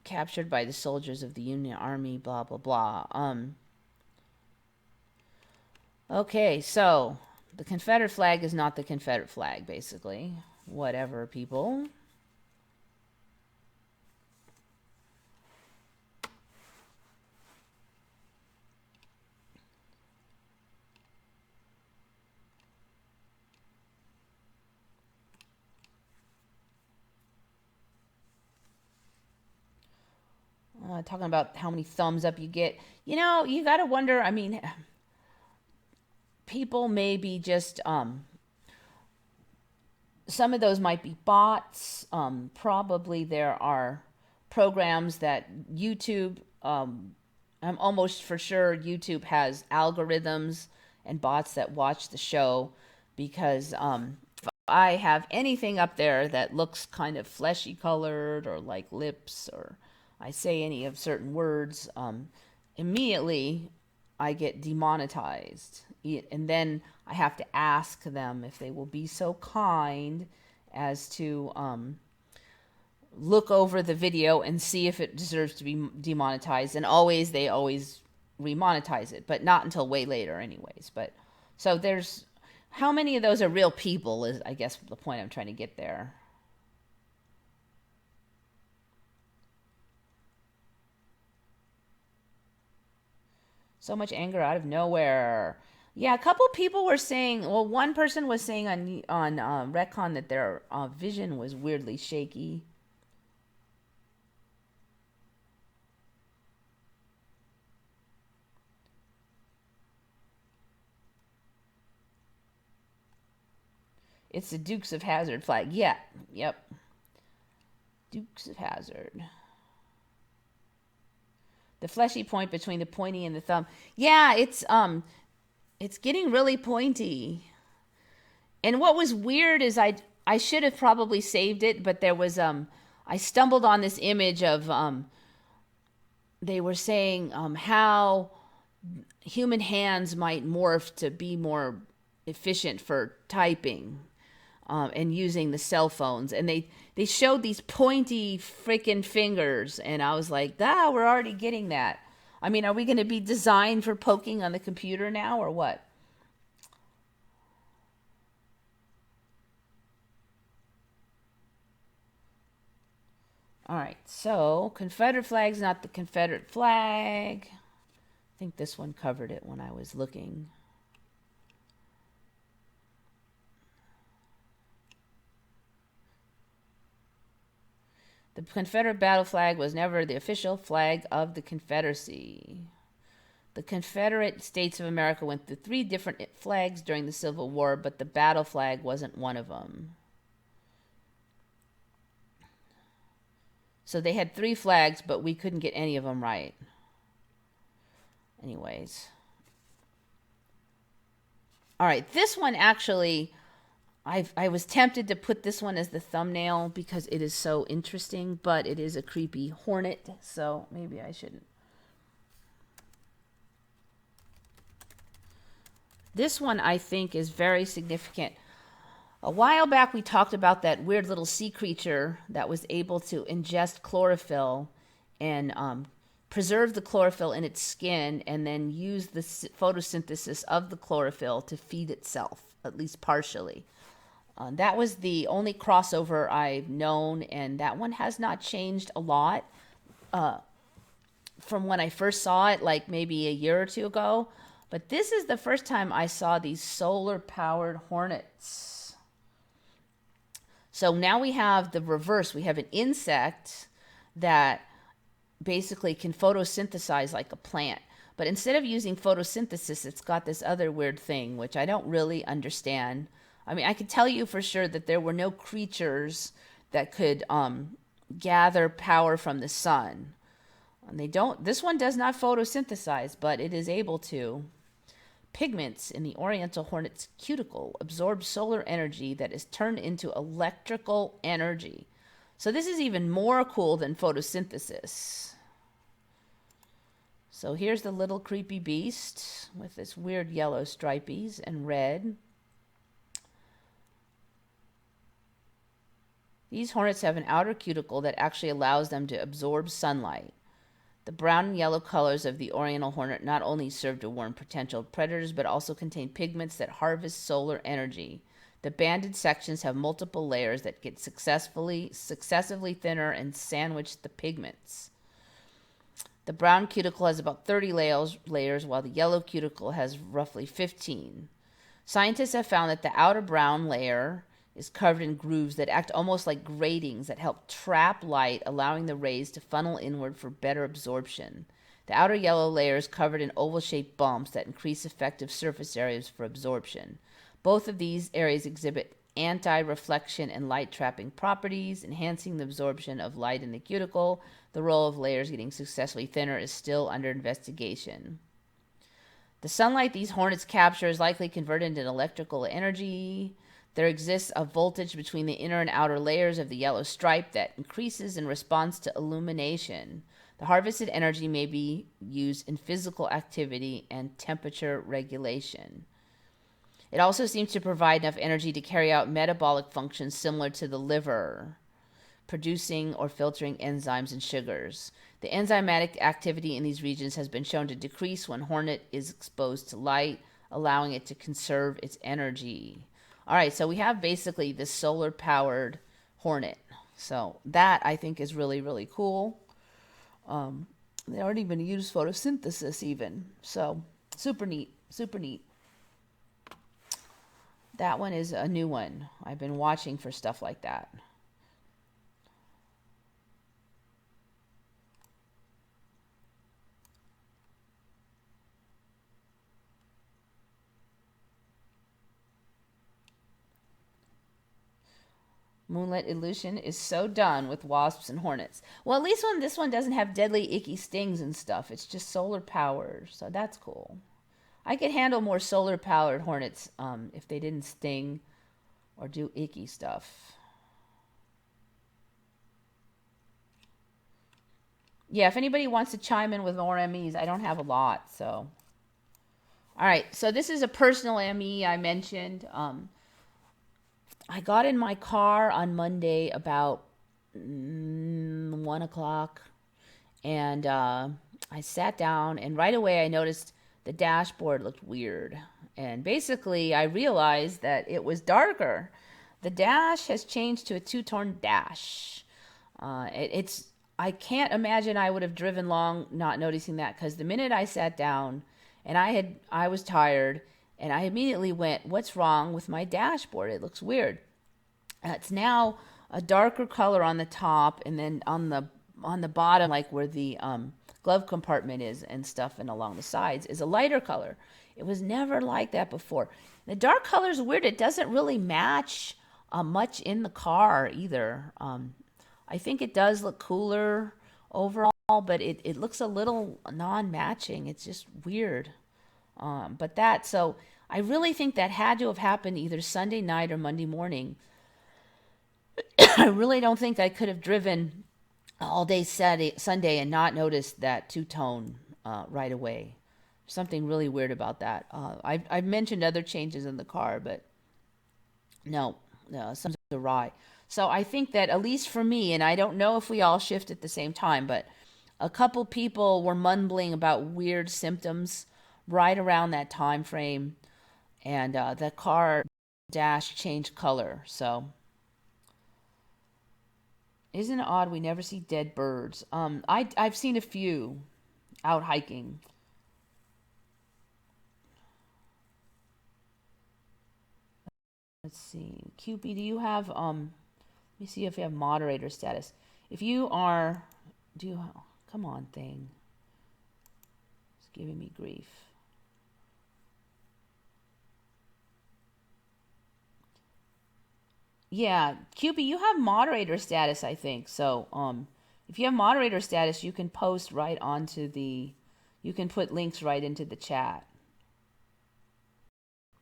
Captured by the soldiers of the Union Army, blah, blah, blah. Okay, so the Confederate flag is not the Confederate flag, basically. Whatever, people. Talking about how many thumbs up you get. You know, you got to wonder, I mean, people may be just, some of those might be bots. Probably there are programs that YouTube, I'm almost for sure YouTube has algorithms and bots that watch the show, because if I have anything up there that looks kind of fleshy colored or like lips, or I say any of certain words, immediately I get demonetized. And then I have to ask them if they will be so kind as to look over the video and see if it deserves to be demonetized. And they always remonetize it, but not until way later anyways. But so there's, how many of those are real people is, I guess, the point I'm trying to get there. So much anger out of nowhere. Yeah, a couple people were saying, well, one person was saying on Retcon that their vision was weirdly shaky. It's the Dukes of Hazzard flag. Yeah, yep. Dukes of Hazzard. The fleshy point between the pointy and the thumb. Yeah, it's getting really pointy. And what was weird is I should have probably saved it, but there was I stumbled on this image of they were saying how human hands might morph to be more efficient for typing and using the cell phones, and they showed these pointy freaking fingers, and I was like, we're already getting that. I mean, are we going to be designed for poking on the computer now, or what? All right, so Confederate flag's not the Confederate flag. I think this one covered it when I was looking. The Confederate battle flag was never the official flag of the Confederacy. The Confederate States of America went through 3 different flags during the Civil War, but the battle flag wasn't one of them. So they had 3 flags, but we couldn't get any of them right. Anyways. All right, this one actually, I was tempted to put this one as the thumbnail because it is so interesting, but it is a creepy hornet, so maybe I shouldn't. This one I think is very significant. A while back we talked about that weird little sea creature that was able to ingest chlorophyll and preserve the chlorophyll in its skin and then use the photosynthesis of the chlorophyll to feed itself, at least partially. That was the only crossover I've known, and that one has not changed a lot from when I first saw it, like maybe a year or two ago. But this is the first time I saw these solar-powered hornets. So now we have the reverse. We have an insect that basically can photosynthesize like a plant. But instead of using photosynthesis, it's got this other weird thing, which I don't really understand. I mean, I can tell you for sure that there were no creatures that could gather power from the sun. And they don't. This one does not photosynthesize, but it is able to. Pigments in the oriental hornet's cuticle absorb solar energy that is turned into electrical energy. So this is even more cool than photosynthesis. So here's the little creepy beast with this weird yellow stripies and red. These hornets have an outer cuticle that actually allows them to absorb sunlight. The brown and yellow colors of the oriental hornet not only serve to warn potential predators, but also contain pigments that harvest solar energy. The banded sections have multiple layers that get successively thinner and sandwich the pigments. The brown cuticle has about 30 layers, while the yellow cuticle has roughly 15. Scientists have found that the outer brown layer is covered in grooves that act almost like gratings that help trap light, allowing the rays to funnel inward for better absorption. The outer yellow layer is covered in oval-shaped bumps that increase effective surface areas for absorption. Both of these areas exhibit anti-reflection and light-trapping properties, enhancing the absorption of light in the cuticle. The role of layers getting successfully thinner is still under investigation. The sunlight these hornets capture is likely converted into electrical energy. There exists a voltage between the inner and outer layers of the yellow stripe that increases in response to illumination. The harvested energy may be used in physical activity and temperature regulation. It also seems to provide enough energy to carry out metabolic functions similar to the liver, producing or filtering enzymes and sugars. The enzymatic activity in these regions has been shown to decrease when hornet is exposed to light, allowing it to conserve its energy. All right, so we have basically this solar-powered hornet. So that, I think, is really, really cool. They aren't even use photosynthesis even. So super neat, super neat. That one is a new one. I've been watching for stuff like that. Moonlit illusion is so done with wasps and hornets. Well, at least this one doesn't have deadly, icky stings and stuff. It's just solar powered, so that's cool. I could handle more solar powered hornets if they didn't sting or do icky stuff. Yeah, if anybody wants to chime in with more MEs, I don't have a lot, so. All right, so this is a personal ME I mentioned. I got in my car on Monday about 1 o'clock, and I sat down, and right away I noticed the dashboard looked weird. And basically, I realized that it was darker. The dash has changed to a two-tone dash. I can't imagine I would have driven long not noticing that, because the minute I sat down, and I was tired, and I immediately went, what's wrong with my dashboard? It looks weird. It's now a darker color on the top, and then on the bottom, like where the glove compartment is and stuff, and along the sides, is a lighter color. It was never like that before. The dark color is weird. It doesn't really match much in the car either. I think it does look cooler overall, but it looks a little non-matching. It's just weird. So I really think that had to have happened either Sunday night or Monday morning. I really don't think I could have driven all day Sunday and not noticed that two-tone right away. Something really weird about that. I've mentioned other changes in the car, but no, something's awry. So I think that at least for me, and I don't know if we all shift at the same time, but a couple people were mumbling about weird symptoms right around that time frame, and the car dash changed color. So isn't it odd we never see dead birds? I've seen a few out hiking. Let's see. QP, do you have let me see if you have moderator status. If you are, do you, come on thing. It's giving me grief. Yeah, QP, you have moderator status, I think. So, if you have moderator status, you can post right onto you can put links right into the chat.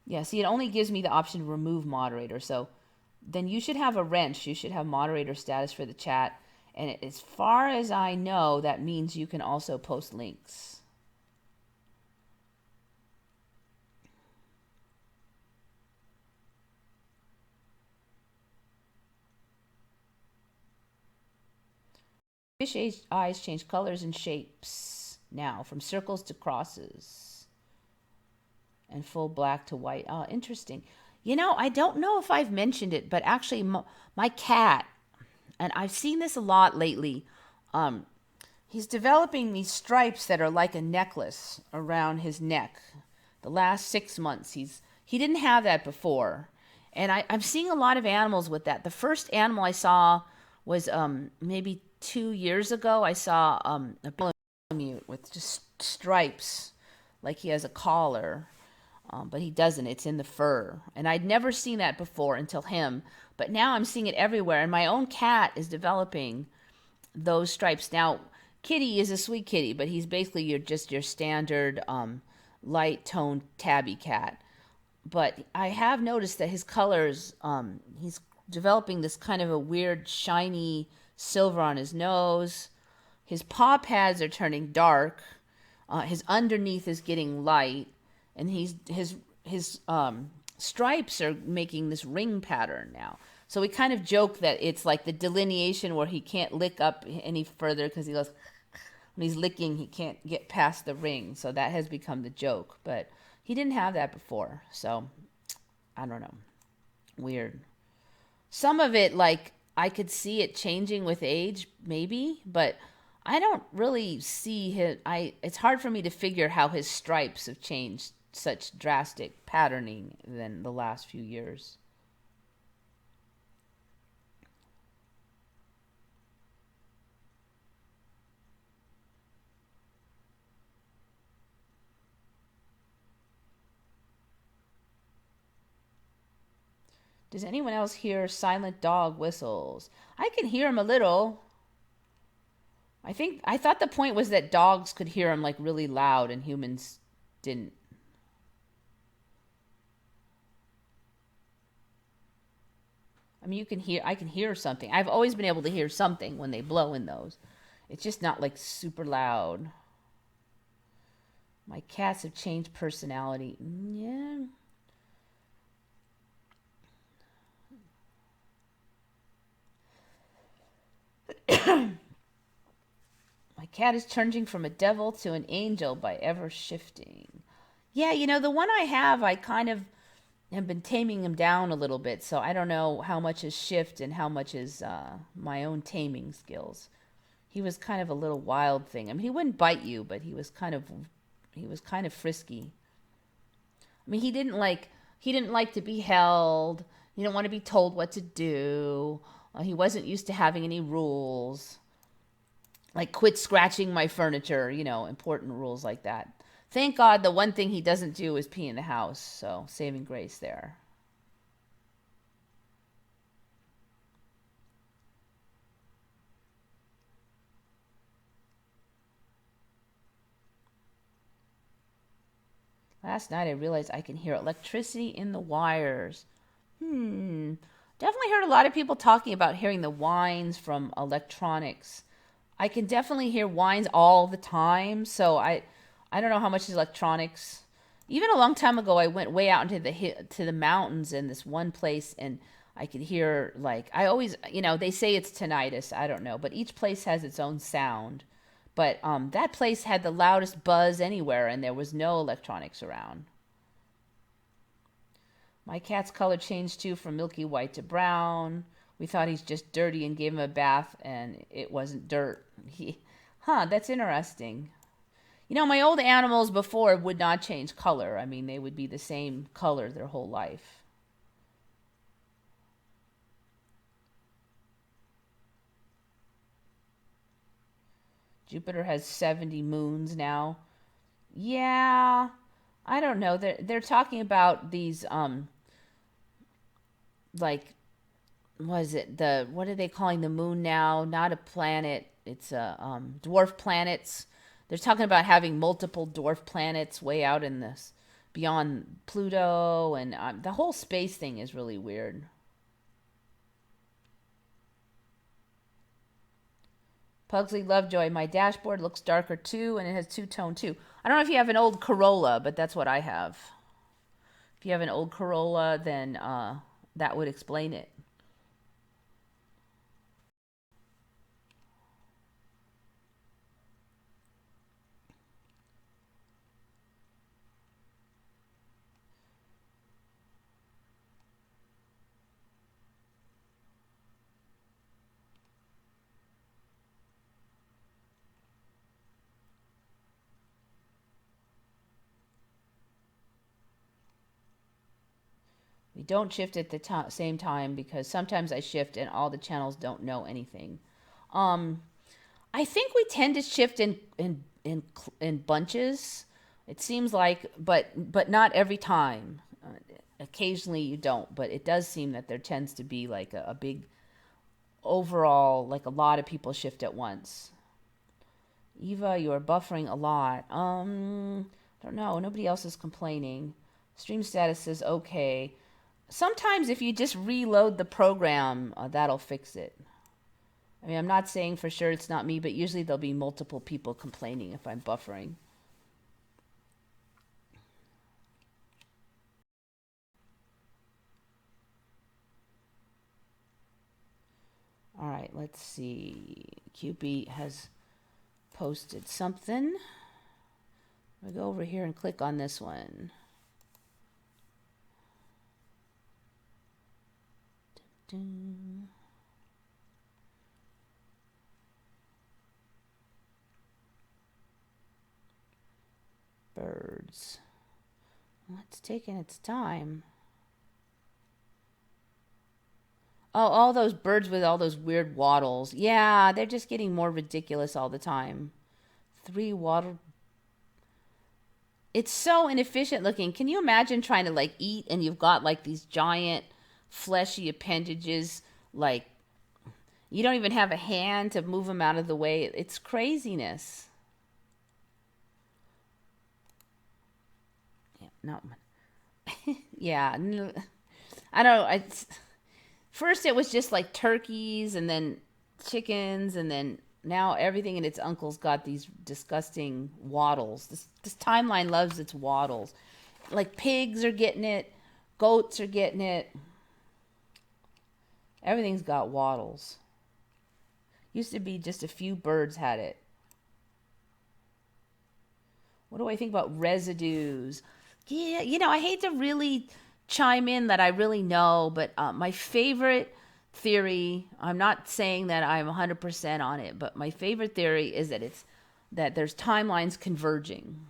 Yeah, see, it only gives me the option to remove moderator. So then you should have a wrench. You should have moderator status for the chat. And as far as I know, that means you can also post links. Fish eyes change colors and shapes now from circles to crosses and full black to white. Oh, interesting. You know, I don't know if I've mentioned it, but actually my cat, and I've seen this a lot lately, he's developing these stripes that are like a necklace around his neck. The last 6 months, he didn't have that before. And I'm seeing a lot of animals with that. The first animal I saw was maybe 2 years ago. I saw a mute with just stripes, like he has a collar, but he doesn't. It's in the fur. And I'd never seen that before until him. But now I'm seeing it everywhere. And my own cat is developing those stripes. Now, Kitty is a sweet kitty, but he's basically your standard light toned tabby cat. But I have noticed that his colors, he's developing this kind of a weird shiny silver on his nose. His paw pads are turning dark. His underneath is getting light, and his stripes are making this ring pattern now. So we kind of joke that it's like the delineation where he can't lick up any further because he goes, when he's licking, he can't get past the ring. So that has become the joke. But he didn't have that before. So I don't know. Weird. Some of it, like, I could see it changing with age, maybe, but I don't really see it's hard for me to figure how his stripes have changed such drastic patterning than the last few years. Does anyone else hear silent dog whistles? I can hear them a little. I thought the point was that dogs could hear them like really loud and humans didn't. I mean, I can hear something. I've always been able to hear something when they blow in those. It's just not like super loud. My cats have changed personality. Yeah. My cat is changing from a devil to an angel by ever shifting. Yeah, the one I have, I kind of have been taming him down a little bit, so I don't know how much is shift and how much is my own taming skills. He was kind of a little wild thing. I mean, he wouldn't bite you, but he was kind of frisky. I mean, he didn't like to be held. He didn't want to be told what to do. He wasn't used to having any rules. Like, quit scratching my furniture, important rules like that. Thank God the one thing he doesn't do is pee in the house, so saving grace there. Last night I realized I can hear electricity in the wires. Hmm. Definitely heard a lot of people talking about hearing the whines from electronics. I can definitely hear whines all the time, so I don't know how much is electronics. Even a long time ago, I went way out into to the mountains in this one place, and I could hear like I always, they say it's tinnitus. I don't know, but each place has its own sound. But that place had the loudest buzz anywhere, and there was no electronics around. My cat's color changed too from milky white to brown. We thought he's just dirty and gave him a bath, and it wasn't dirt. That's interesting. My old animals before would not change color. I mean, they would be the same color their whole life. Jupiter has 70 moons now. Yeah, I don't know. They're talking about these like was it the what are they calling the moon now? Not a planet. It's a dwarf planets. They're talking about having multiple dwarf planets way out in this beyond Pluto, and the whole space thing is really weird. Pugsley Lovejoy, my dashboard looks darker too, and it has two-tone too. I don't know if you have an old Corolla, but that's what I have. If you have an old Corolla, then that would explain it. We don't shift at the same time because sometimes I shift and all the channels don't know anything. Um, I think we tend to shift in bunches. It seems like, but not every time. Occasionally you don't, but it does seem that there tends to be like a big overall, like a lot of people shift at once. Eva, you are buffering a lot. Don't know. Nobody else is complaining. Stream status is okay. Sometimes if you just reload the program, that'll fix it. I mean, I'm not saying for sure it's not me, but usually there'll be multiple people complaining if I'm buffering. All right, let's see. QB has posted something. I'll go over here and click on this one. Dun. Birds. Well, it's taking its time. Oh, all those birds with all those weird waddles. Yeah, they're just getting more ridiculous all the time. 3 waddle. It's so inefficient looking. Can you imagine trying to like eat and you've got like these giant fleshy appendages, like you don't even have a hand to move them out of the way. It's craziness. Yeah, no. Yeah, no, I don't know. First it was just like turkeys and then chickens and then now everything and its uncle's got these disgusting waddles. This timeline loves its waddles. Like pigs are getting it, goats are getting it. Everything's got waddles. Used to be just a few birds had it. What do I think about residues? Yeah, I hate to really chime in that I really know, but my favorite theory, I'm not saying that I'm 100% on it, but my favorite theory is that there's timelines converging.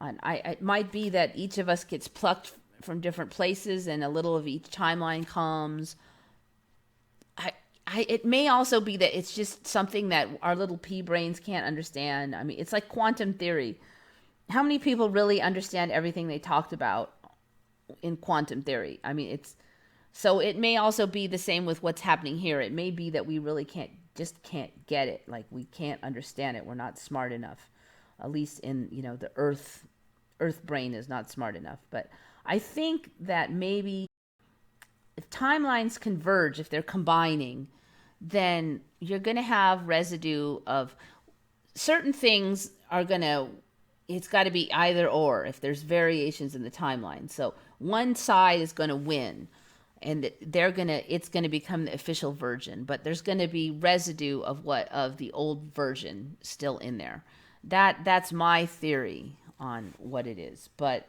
And it might be that each of us gets plucked from different places and a little of each timeline comes. It may also be that it's just something that our little pea brains can't understand. I mean, it's like quantum theory. How many people really understand everything they talked about in quantum theory? I mean, so it may also be the same with what's happening here. It may be that we really can't get it. Like we can't understand it. We're not smart enough, at least in, the Earth Earth brain is not smart enough. But I think that maybe if timelines converge, if they're combining, then you're going to have residue of certain things are going to, it's got to be either or if there's variations in the timeline. So one side is going to win and it's going to become the official version, but there's going to be residue of the old version still in there. That's my theory on what it is. But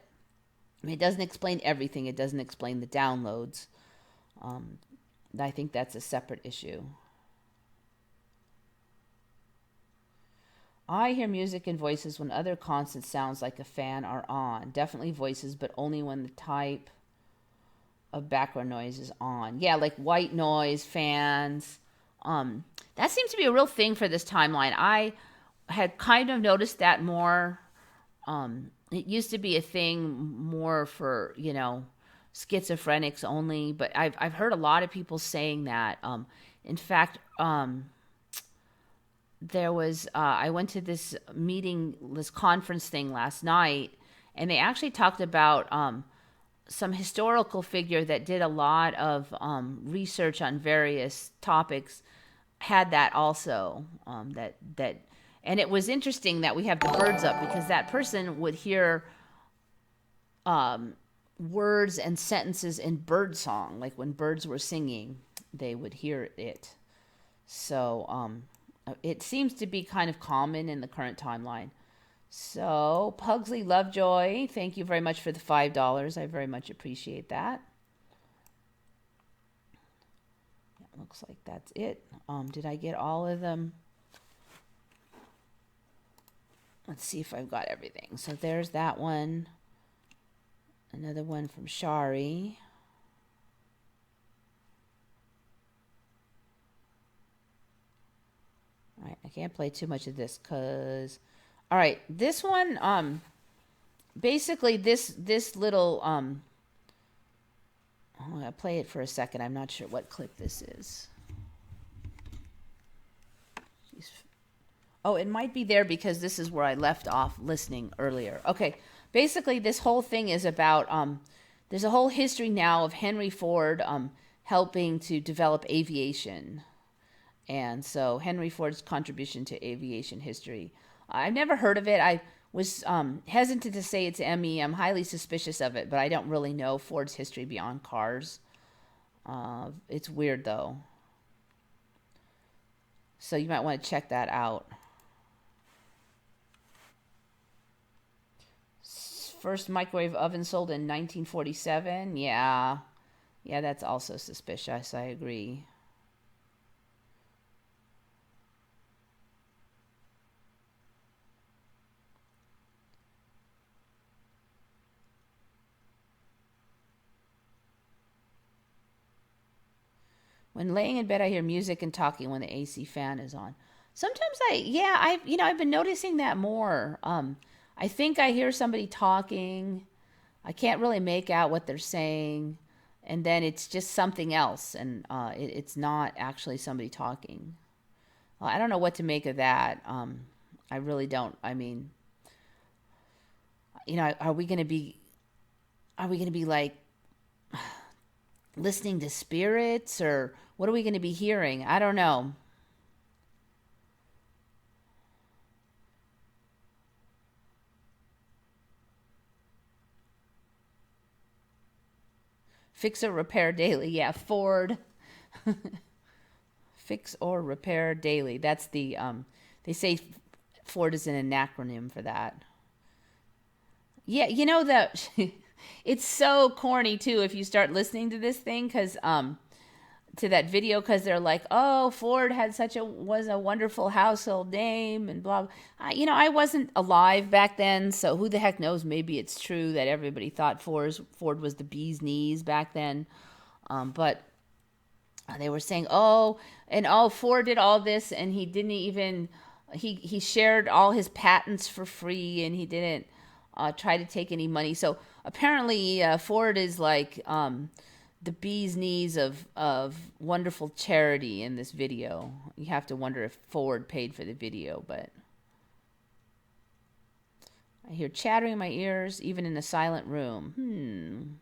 I mean, it doesn't explain everything. It doesn't explain the downloads. I think that's a separate issue. I hear music and voices when other constant sounds like a fan are on. Definitely voices, but only when the type of background noise is on. Yeah, like white noise, fans. That seems to be a real thing for this timeline. I had kind of noticed that more. It used to be a thing more for, schizophrenics only, but I've heard a lot of people saying that. In fact, there was I went to this conference thing last night, and they actually talked about some historical figure that did a lot of research on various topics had that also. And it was interesting that we have the birds up because that person would hear words and sentences in bird song, like when birds were singing, they would hear it. So it seems to be kind of common in the current timeline. So Pugsley Lovejoy, thank you very much for the $5. I very much appreciate that. It looks like that's it. Did I get all of them? Let's see if I've got everything. So there's that one. Another one from Shari. All right, I can't play too much of this because... All right, this one, basically this little... I'm going to play it for a second. I'm not sure what clip this is. Oh, it might be there because this is where I left off listening earlier. Okay, basically this whole thing is about, there's a whole history now of Henry Ford helping to develop aviation. And so Henry Ford's contribution to aviation history. I've never heard of it. I was hesitant to say it's ME. I'm highly suspicious of it, but I don't really know Ford's history beyond cars. It's weird, though. So you might want to check that out. First microwave oven sold in 1947. Yeah, that's also suspicious. I agree. When laying in bed, I hear music and talking when the AC fan is on. Sometimes I've been noticing that more. I think I hear somebody talking. I can't really make out what they're saying. And then it's just something else. And it's not actually somebody talking. Well, I don't know what to make of that. I really don't. I mean, are we going to be like listening to spirits, or what are we going to be hearing? I don't know. Fix or repair daily. Yeah, Ford. Fix or repair daily. That's the, they say Ford is an acronym for that. Yeah, that it's so corny too if you start listening to this thing, because to that video, because they're like, oh, Ford was a wonderful household name and blah. I wasn't alive back then, so who the heck knows? Maybe it's true that everybody thought Ford was the bee's knees back then, but they were saying, Ford did all this, and he didn't even he shared all his patents for free, and he didn't try to take any money. So apparently, Ford is like the bee's knees of wonderful charity in this video. You have to wonder if Ford paid for the video, but I hear chattering in my ears, even in a silent room.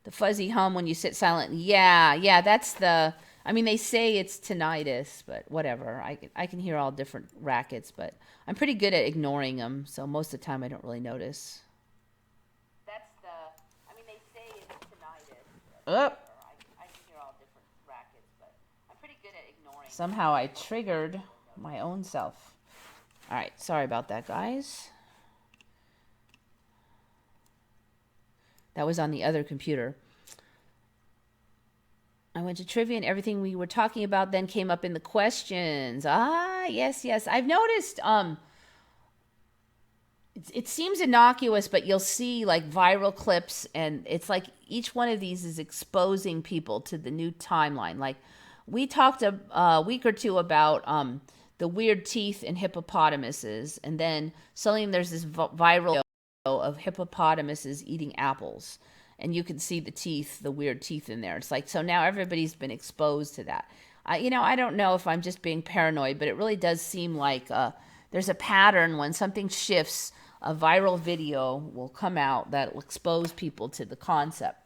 The fuzzy hum when you sit silent. Yeah, that's the... I mean, they say it's tinnitus, but whatever. I can hear all different rackets, but I'm pretty good at ignoring them, so most of the time I don't really notice. That's the... I mean, they say it's tinnitus. Oh. I can hear all different rackets, but I'm pretty good at ignoring. Somehow I triggered my own self. All right, sorry about that, guys. That was on the other computer. I went to trivia and everything we were talking about then came up in the questions. Yes. I've noticed it seems innocuous, but you'll see like viral clips, and it's like each one of these is exposing people to the new timeline. Like we talked a week or two about the weird teeth in hippopotamuses, and then suddenly there's this viral of hippopotamuses eating apples, and you can see the teeth, the weird teeth in there. It's like, so now everybody's been exposed to that. I don't know if I'm just being paranoid, but it really does seem like there's a pattern. When something shifts, a viral video will come out that will expose people to the concept.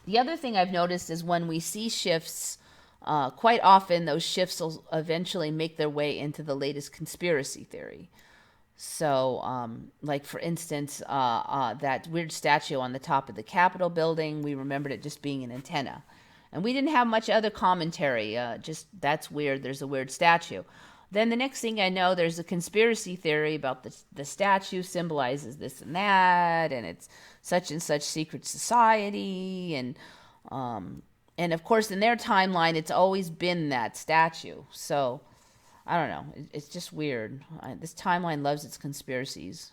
The other thing I've noticed is when we see shifts, quite often those shifts will eventually make their way into the latest conspiracy theory. So, like for instance, that weird statue on the top of the Capitol building, we remembered it just being an antenna. And we didn't have much other commentary, just that's weird, there's a weird statue. Then the next thing I know, there's a conspiracy theory about the statue symbolizes this and that, and it's such and such secret society, and of course in their timeline, it's always been that statue. So I don't know. It's just weird. This timeline loves its conspiracies.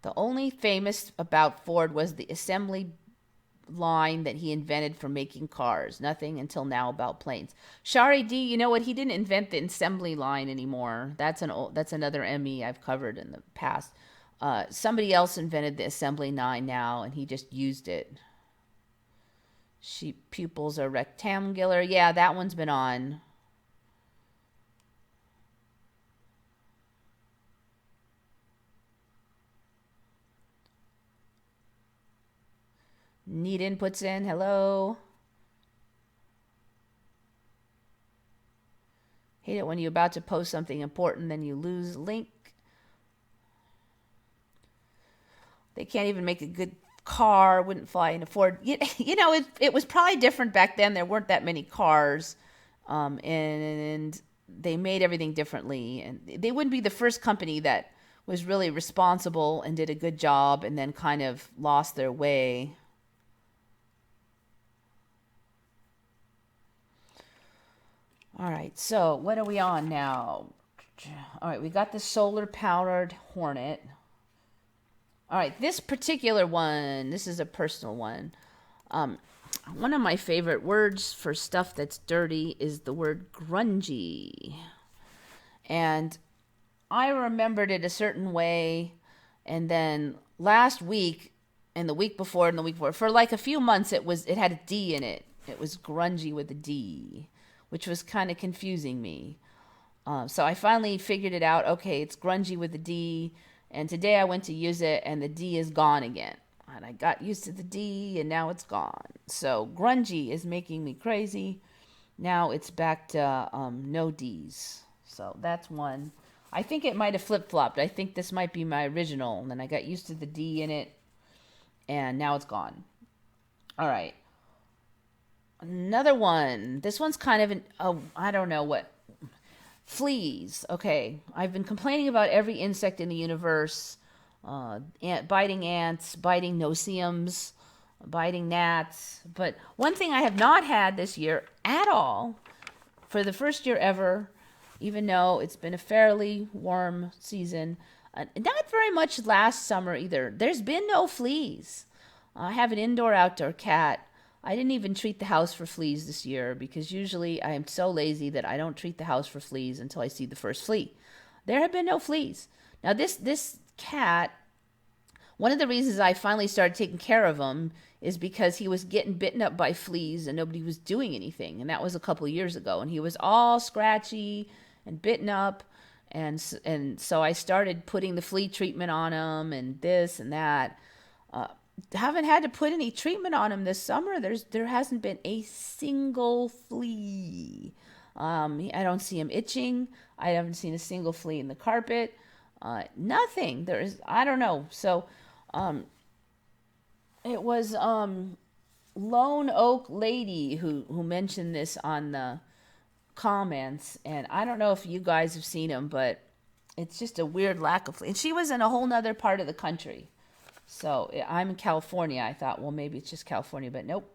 The only famous about Ford was the assembly line that he invented for making cars. Nothing until now about planes. Shari D, you know what? He didn't invent the assembly line anymore. That's another ME I've covered in the past. Somebody else invented the assembly line now, and he just used it. Sheep pupils are rectangular. Yeah, that one's been on. Need inputs in. Hello. Hate it when you're about to post something important, then you lose link. They can't even make a good car. Wouldn't fly in a Ford. It was probably different back then. There weren't that many cars, and they made everything differently. And they wouldn't be the first company that was really responsible and did a good job, and then kind of lost their way. All right, so what are we on now? All right, we got the solar-powered Hornet. All right, this particular one, this is a personal one. One of my favorite words for stuff that's dirty is the word grungy. And I remembered it a certain way, and then last week and the week before and the week before, for like a few months, it had a D in it. It was grungy with a D, which was kind of confusing me. So I finally figured it out. Okay, it's grungy with a D. And today I went to use it, and the D is gone again. And I got used to the D, and now it's gone. So grungy is making me crazy. Now it's back to no Ds. So that's one. I think it might have flip-flopped. I think this might be my original. And then I got used to the D in it, and now it's gone. All right. Another one. This one's kind of I don't know what. Fleas. Okay. I've been complaining about every insect in the universe. Biting ants, biting no-see-ums, biting gnats. But one thing I have not had this year at all, for the first year ever, even though it's been a fairly warm season, not very much last summer either. There's been no fleas. I have an indoor-outdoor cat. I didn't even treat the house for fleas this year because usually I am so lazy that I don't treat the house for fleas until I see the first flea. There have been no fleas. Now this cat One of the reasons I finally started taking care of him is because he was getting bitten up by fleas and nobody was doing anything. And that was a couple of years ago. And he was all scratchy and bitten up. And so I started putting the flea treatment on him and this and that. Haven't had to put any treatment on him this summer. There hasn't been a single flea. I don't see him itching. I haven't seen a single flea in the carpet. Nothing. I don't know. So it was Lone Oak Lady who mentioned this on the comments, and I don't know if you guys have seen him, but it's just a weird lack of flea. And she was in a whole nother part of the country. So I'm in California. I thought, well, maybe it's just California, but nope.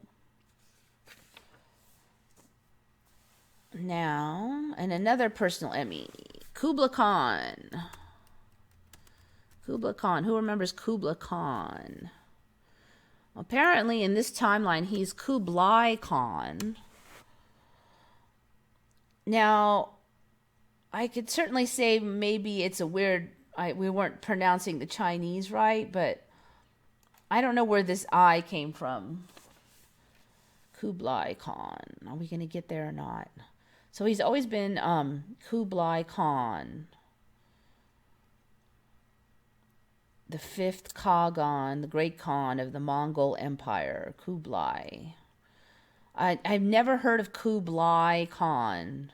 Now, and another personal Emmy, Kubla Khan. Kubla Khan. Who remembers Kubla Khan? Apparently, in this timeline, he's Kublai Khan. Now, I could certainly say maybe it's a weird... we weren't pronouncing the Chinese right, but I don't know where this I came from. Kublai Khan. Are we going to get there or not? So he's always been Kublai Khan. The fifth Khagan, the great Khan of the Mongol Empire, Kublai. I've never heard of Kublai Khan.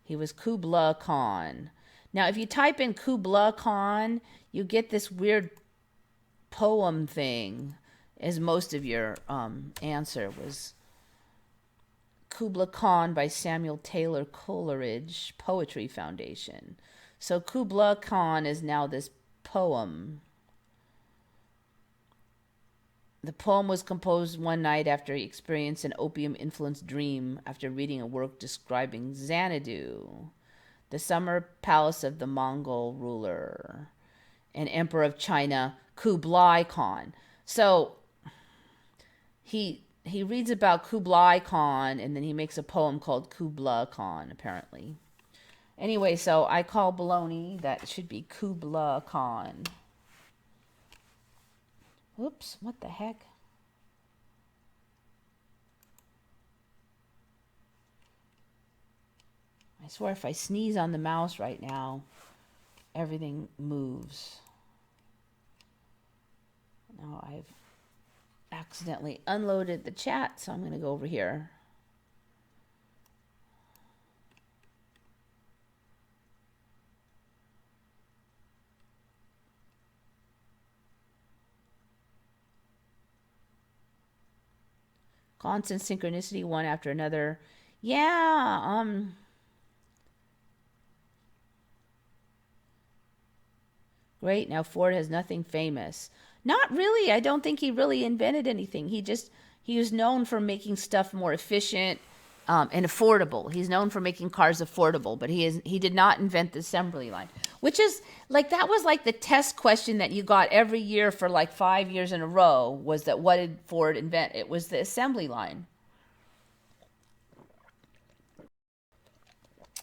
He was Kubla Khan. Now, if you type in Kubla Khan, you get this weird poem thing, as most of your answer was Kubla Khan by Samuel Taylor Coleridge, Poetry Foundation. So Kubla Khan is now this poem. The poem was composed one night after he experienced an opium-influenced dream after reading a work describing Xanadu, the summer palace of the Mongol ruler and emperor of China, Kublai Khan. So he reads about Kublai Khan, and then he makes a poem called Kubla Khan, apparently. Anyway, so I call baloney. That should be Kubla Khan. Whoops, what the heck? I swear if I sneeze on the mouse right now, everything moves. Now I've accidentally unloaded the chat, so I'm going to go over here. Constant synchronicity, one after another. Yeah, great. Now Ford has nothing famous. Not really. I don't think he really invented anything. He was known for making stuff more efficient and affordable. He's known for making cars affordable, but he did not invent the assembly line, which is like, that was like the test question that you got every year for like 5 years in a row, was that what did Ford invent? It was the assembly line.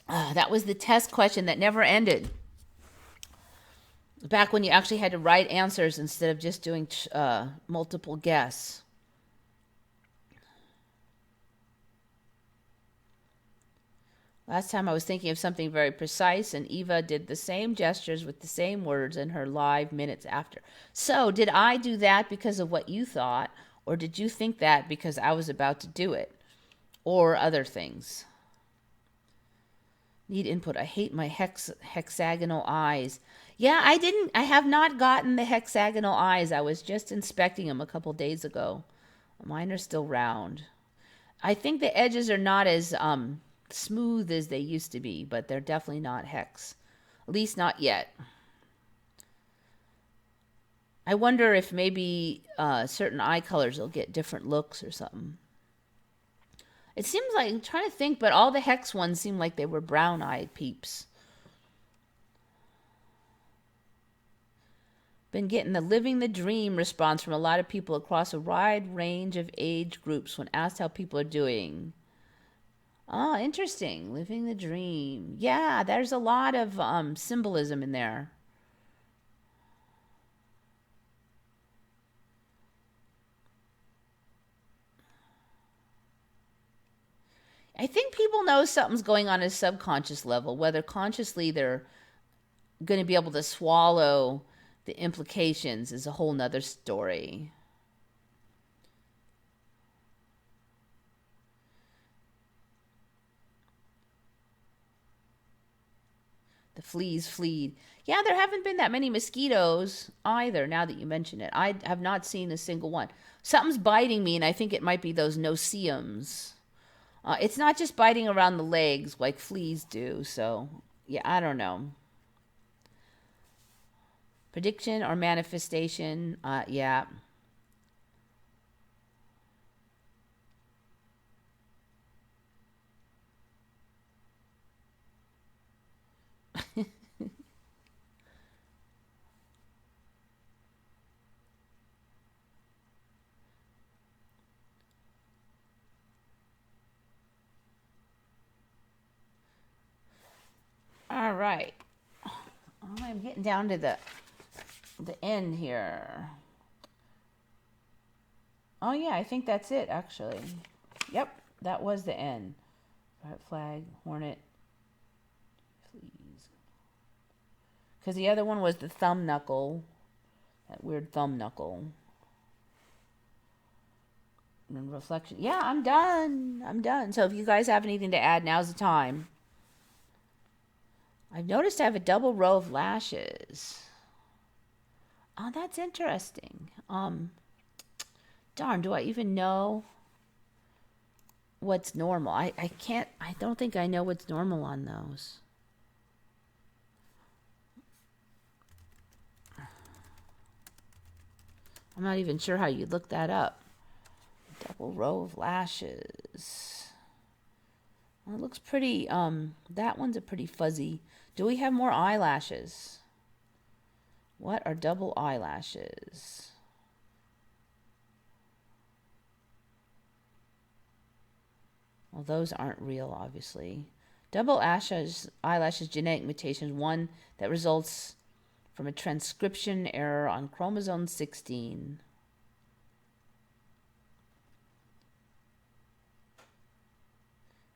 That was the test question that never ended. Back when you actually had to write answers instead of just doing multiple guess. Last time I was thinking of something very precise, and Eva did the same gestures with the same words in her live minutes after. So, did I do that because of what you thought, or did you think that because I was about to do it? Or other things? Need input. I hate my hexagonal eyes. Yeah, I have not gotten the hexagonal eyes. I was just inspecting them a couple days ago. Mine are still round. I think the edges are not as smooth as they used to be, but they're definitely not hex. At least not yet. I wonder if maybe certain eye colors will get different looks or something. It seems like, I'm trying to think, but all the hex ones seem like they were brown-eyed peeps. Been getting the living the dream response from a lot of people across a wide range of age groups when asked how people are doing. Oh, interesting. Living the dream. Yeah, there's a lot of symbolism in there. I think people know something's going on at a subconscious level. Whether consciously they're going to be able to swallow the implications is a whole nother story. The fleas fleed. Yeah, there haven't been that many mosquitoes either, now that you mention it. I have not seen a single one. Something's biting me, and I think it might be those no-see-ums. It's not just biting around the legs like fleas do, so yeah, I don't know. Prediction or manifestation? Yeah. All right. I'm getting down to the end here. Oh yeah, I think that's it actually. Yep, that was the end. Red flag, hornet, fleas. Because the other one was the thumb knuckle, that weird thumb knuckle. And reflection. Yeah, I'm done. I'm done. So if you guys have anything to add, now's the time. I've noticed I have a double row of lashes. Oh, that's interesting. Darn, do I even know what's normal? I can't, I don't think I know what's normal on those. I'm not even sure how you look that up. Double row of lashes. Well, it looks pretty, that one's a pretty fuzzy. Do we have more eyelashes? What are double eyelashes? Well, those aren't real, obviously. Double eyelashes genetic mutations, one that results from a transcription error on chromosome 16.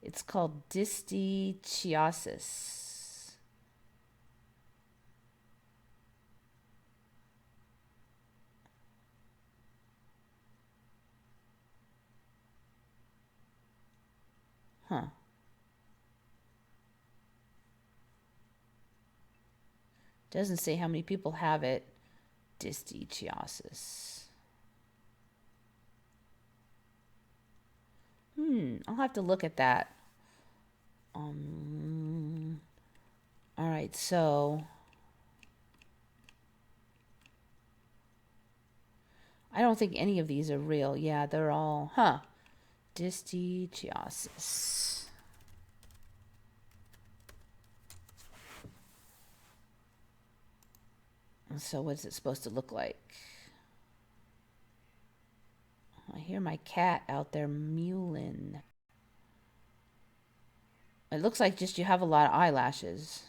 It's called dysdiachiasis. Huh. Doesn't say how many people have it. Dysdiachiasis. I'll have to look at that. All right, so I don't think any of these are real. Yeah, they're all, dysdiachiasis. So what's it supposed to look like? I hear my cat out there mewling. It looks like just you have a lot of eyelashes.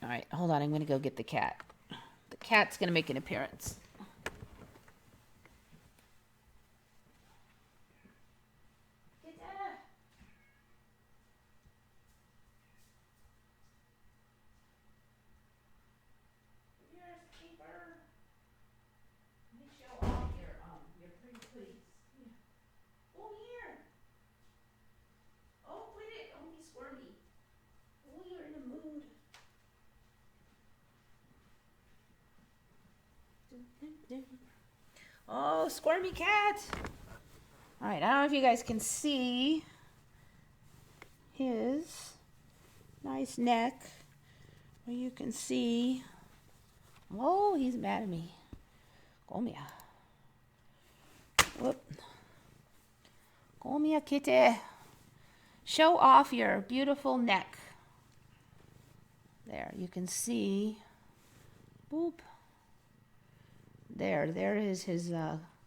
All right, hold on. I'm going to go get the cat. The cat's going to make an appearance. Oh, squirmy cat. All right, I don't know if you guys can see his nice neck, where you can see. Oh, he's mad at me. Come here. Whoop. Come here, kitty. Show off your beautiful neck. There, you can see. Boop. There is his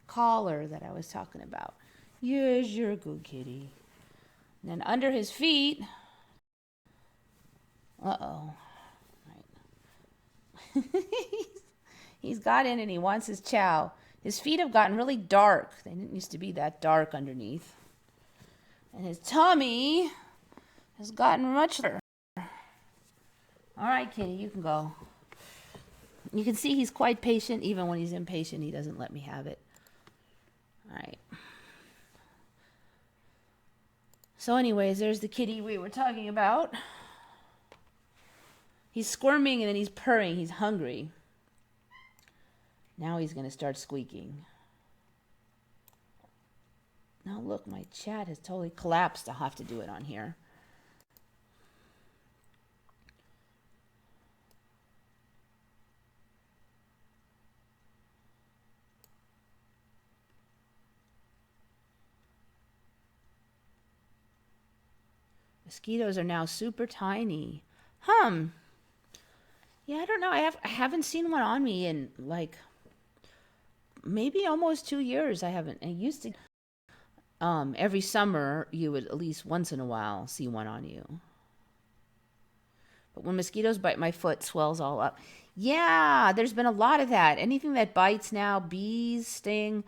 collar that I was talking about. Yes, you're a good kitty. And then under his feet, uh-oh. Right. He's got in and he wants his chow. His feet have gotten really dark. They didn't used to be that dark underneath. And his tummy has gotten much larger. All right, kitty, you can go. You can see he's quite patient. Even when he's impatient, he doesn't let me have it. All right. So anyways, there's the kitty we were talking about. He's squirming and then he's purring. He's hungry. Now he's going to start squeaking. Now look, my chat has totally collapsed. I'll have to do it on here. Mosquitoes are now super tiny. Yeah, I don't know. I haven't seen one on me in like maybe almost 2 years. I used to every summer you would at least once in a while see one on you. But when mosquitoes bite my foot, swells all up. Yeah, there's been a lot of that. Anything that bites now, bees, sting,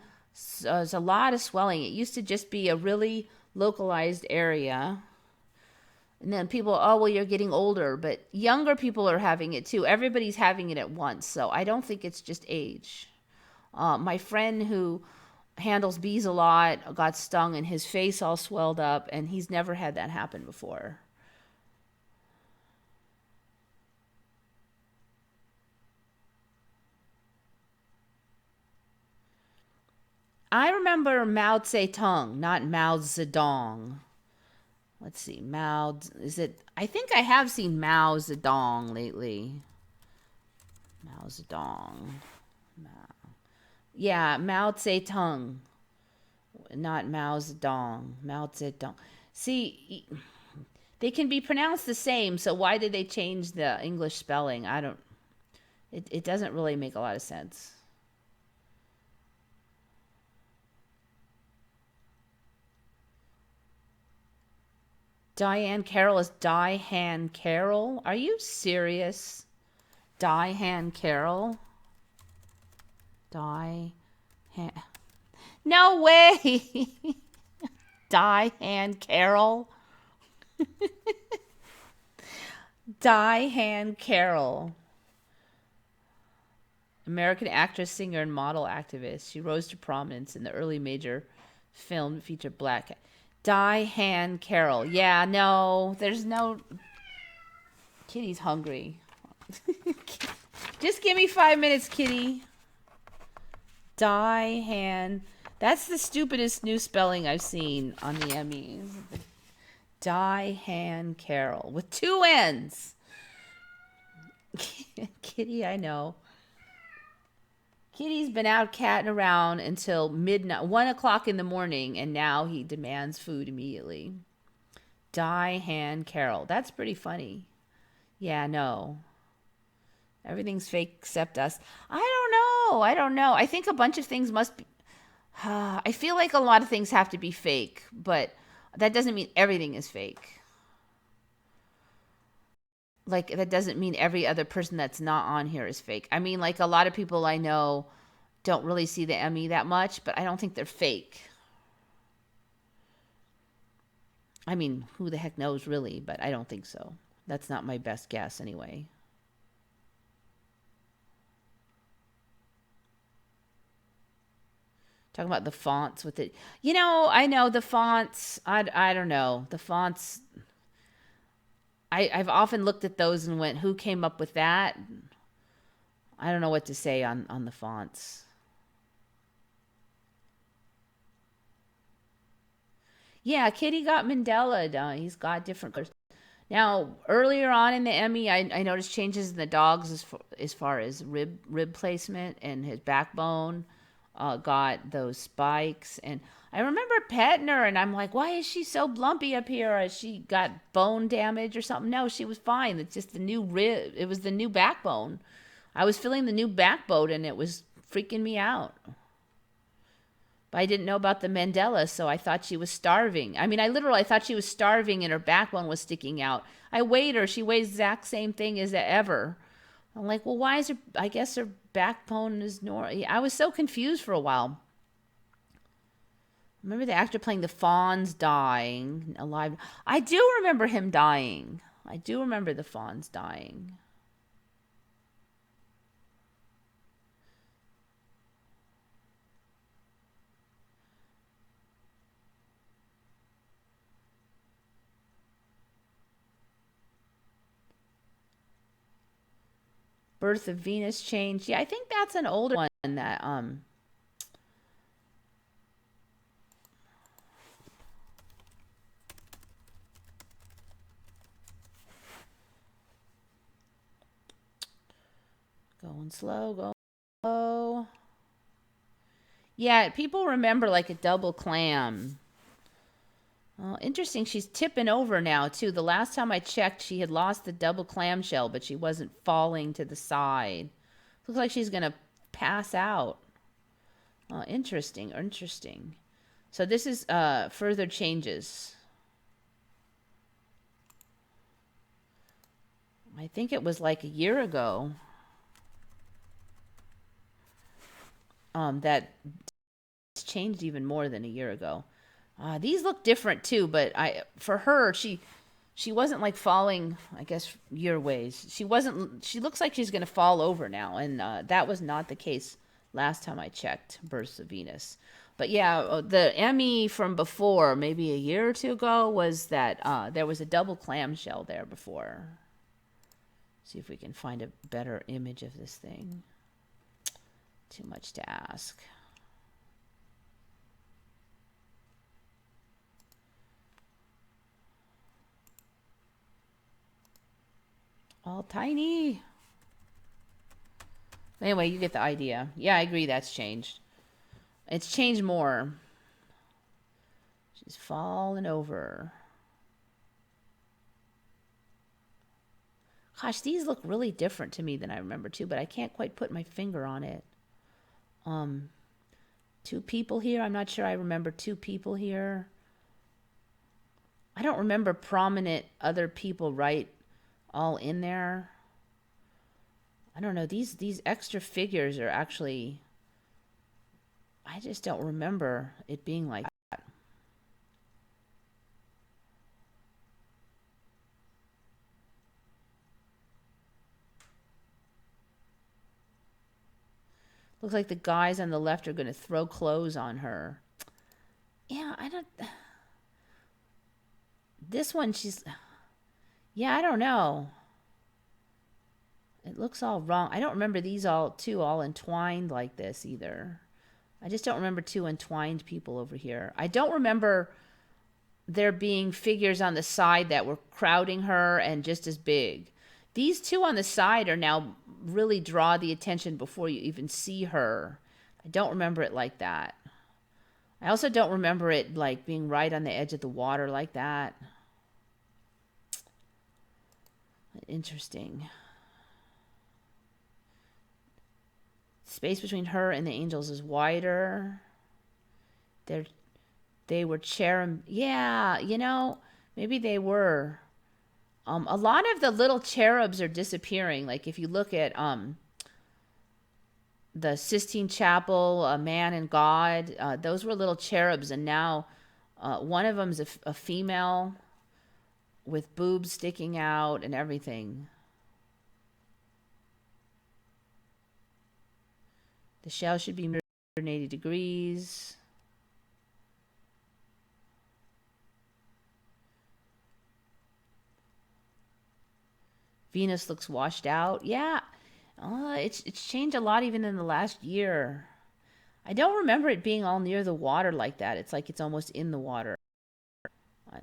there's a lot of swelling. It used to just be a really localized area. And then people, oh, well, you're getting older. But younger people are having it too. Everybody's having it at once. So I don't think it's just age. My friend who handles bees a lot got stung and his face all swelled up. And he's never had that happen before. I remember Mao Zedong, not Mao Zedong. Let's see, I think I have seen Mao Zedong lately. Mao Zedong. Yeah, Mao Zedong. Not Mao Zedong. Mao Zedong. See, they can be pronounced the same, so why did they change the English spelling? It doesn't really make a lot of sense. Diahann Carrol is Diahann Carrol? Are you serious? Diahann Carrol? No way! Diahann Carrol? Diahann Carrol. American actress, singer, and model activist. She rose to prominence in the early major film that featured black. Diahann Carrol. Yeah, no, there's no. Kitty's hungry. Just give me 5 minutes, Kitty. Diahann. That's the stupidest new spelling I've seen on the Emmys. Diahann Carrol with 2 N's. Kitty, I know. Kitty's been out catting around until midnight, 1 o'clock in the morning, and now he demands food immediately. Diahann Carrol. That's pretty funny. Yeah, no. Everything's fake except us. I don't know. I think a bunch of things must be. I feel like a lot of things have to be fake, but that doesn't mean everything is fake. Like, that doesn't mean every other person that's not on here is fake. I mean, like, a lot of people I know don't really see the Emmy that much, but I don't think they're fake. I mean, who the heck knows, really, but I don't think so. That's not my best guess, anyway. Talking about the fonts with it. You know, I know the fonts. I don't know. The fonts. I've often looked at those and went, who came up with that? I don't know what to say on the fonts. Yeah, Kitty got Mandela. He's got different colors. Now, earlier on in the Emmy, I noticed changes in the dogs as far as rib placement and his backbone. Got those spikes. And I remember petting her, and I'm like, why is she so blumpy up here? Has she got bone damage or something? No, she was fine. It's just the new rib. It was the new backbone. I was feeling the new backbone, and it was freaking me out. But I didn't know about the Mandela, so I thought she was starving. I mean, I thought she was starving and her backbone was sticking out. I weighed her. She weighs the exact same thing as ever. I'm like, well, why is her, I guess her backbone is normal. I was so confused for a while. Remember the actor playing the Fonz dying alive. I do remember him dying. I do remember the Fonz dying. Birth of Venus changed. Yeah, I think that's an older one that going slow, going slow. Yeah, people remember like a double clam. Oh, interesting. She's tipping over now, too. The last time I checked, she had lost the double clamshell, but she wasn't falling to the side. Looks like she's going to pass out. Interesting, interesting. So this is further changes. I think it was like a year ago that it's changed even more than a year ago. These look different too, but for her she wasn't like falling, I guess, your ways. She wasn't. She looks like she's gonna fall over now, and that was not the case last time I checked Births of Venus. But yeah, the Emmy from before, maybe a year or two ago, was that there was a double clamshell there before. See if we can find a better image of this thing. Too much to ask. All tiny. Anyway, you get the idea. Yeah, I agree that's changed. It's changed more. She's fallen over. Gosh, these look really different to me than I remember too, but I can't quite put my finger on it. Two people here. I'm not sure I remember two people here. I don't remember prominent other people right all in there. I don't know. These extra figures are actually, I just don't remember it being like that. Looks like the guys on the left are going to throw clothes on her. Yeah, I don't. This one, she's. Yeah, I don't know. It looks all wrong. I don't remember these all entwined like this either. I just don't remember two entwined people over here. I don't remember there being figures on the side that were crowding her and just as big. These two on the side are now really draw the attention before you even see her. I don't remember it like that. I also don't remember it like being right on the edge of the water like that. Interesting. Space between her and the angels is wider. They were cherub. Yeah, maybe they were. A lot of the little cherubs are disappearing. Like if you look at the Sistine Chapel, Man and God, those were little cherubs, and now one of them's a female with boobs sticking out and everything. The shell should be 180 degrees. Venus looks washed out. Yeah, it's changed a lot even in the last year. I don't remember it being all near the water like that. It's like it's almost in the water. I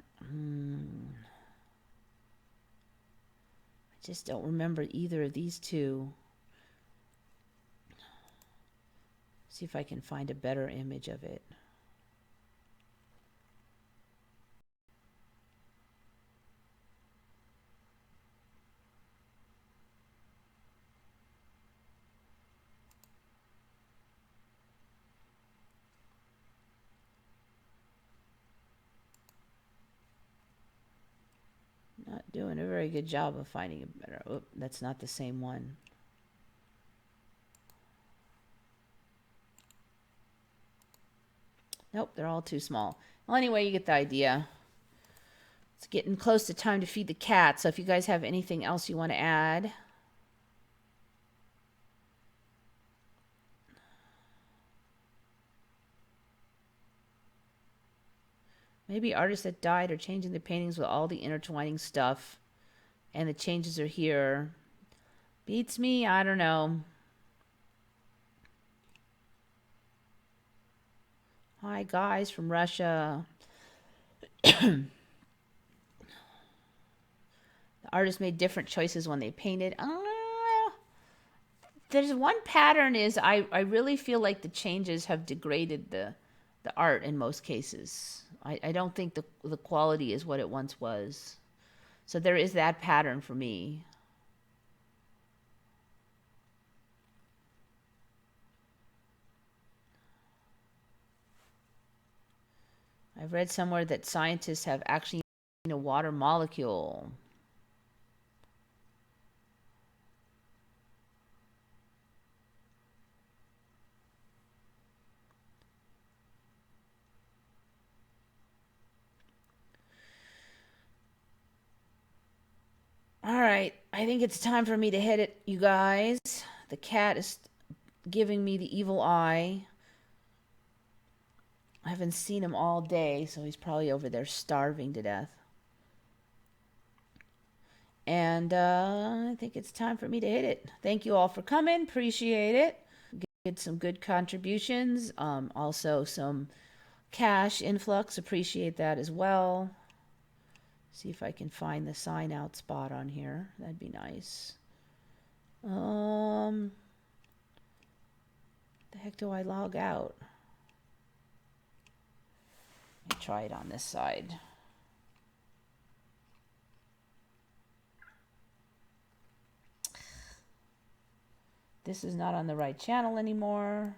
just don't remember either of these two. See if I can find a better image of it. Not doing a very good job of finding a better. Oh, that's not the same one. Nope, they're all too small. Well, anyway, you get the idea. It's getting close to time to feed the cat, so if you guys have anything else you want to add. Maybe artists that died are changing the paintings with all the intertwining stuff, and the changes are here. Beats me, I don't know. Hi, guys from Russia. The artist made different choices when they painted. There's one pattern is I really feel like the changes have degraded the art in most cases. I don't think the quality is what it once was. So there is that pattern for me. I've read somewhere that scientists have actually seen a water molecule. All right, I think it's time for me to hit it, you guys. The cat is giving me the evil eye. I haven't seen him all day, so he's probably over there starving to death. And I think it's time for me to hit it. Thank you all for coming. Appreciate it. Get some good contributions. Also, some cash influx. Appreciate that as well. See if I can find the sign out spot on here. That'd be nice. The heck do I log out? Let me try it on this side. This is not on the right channel anymore.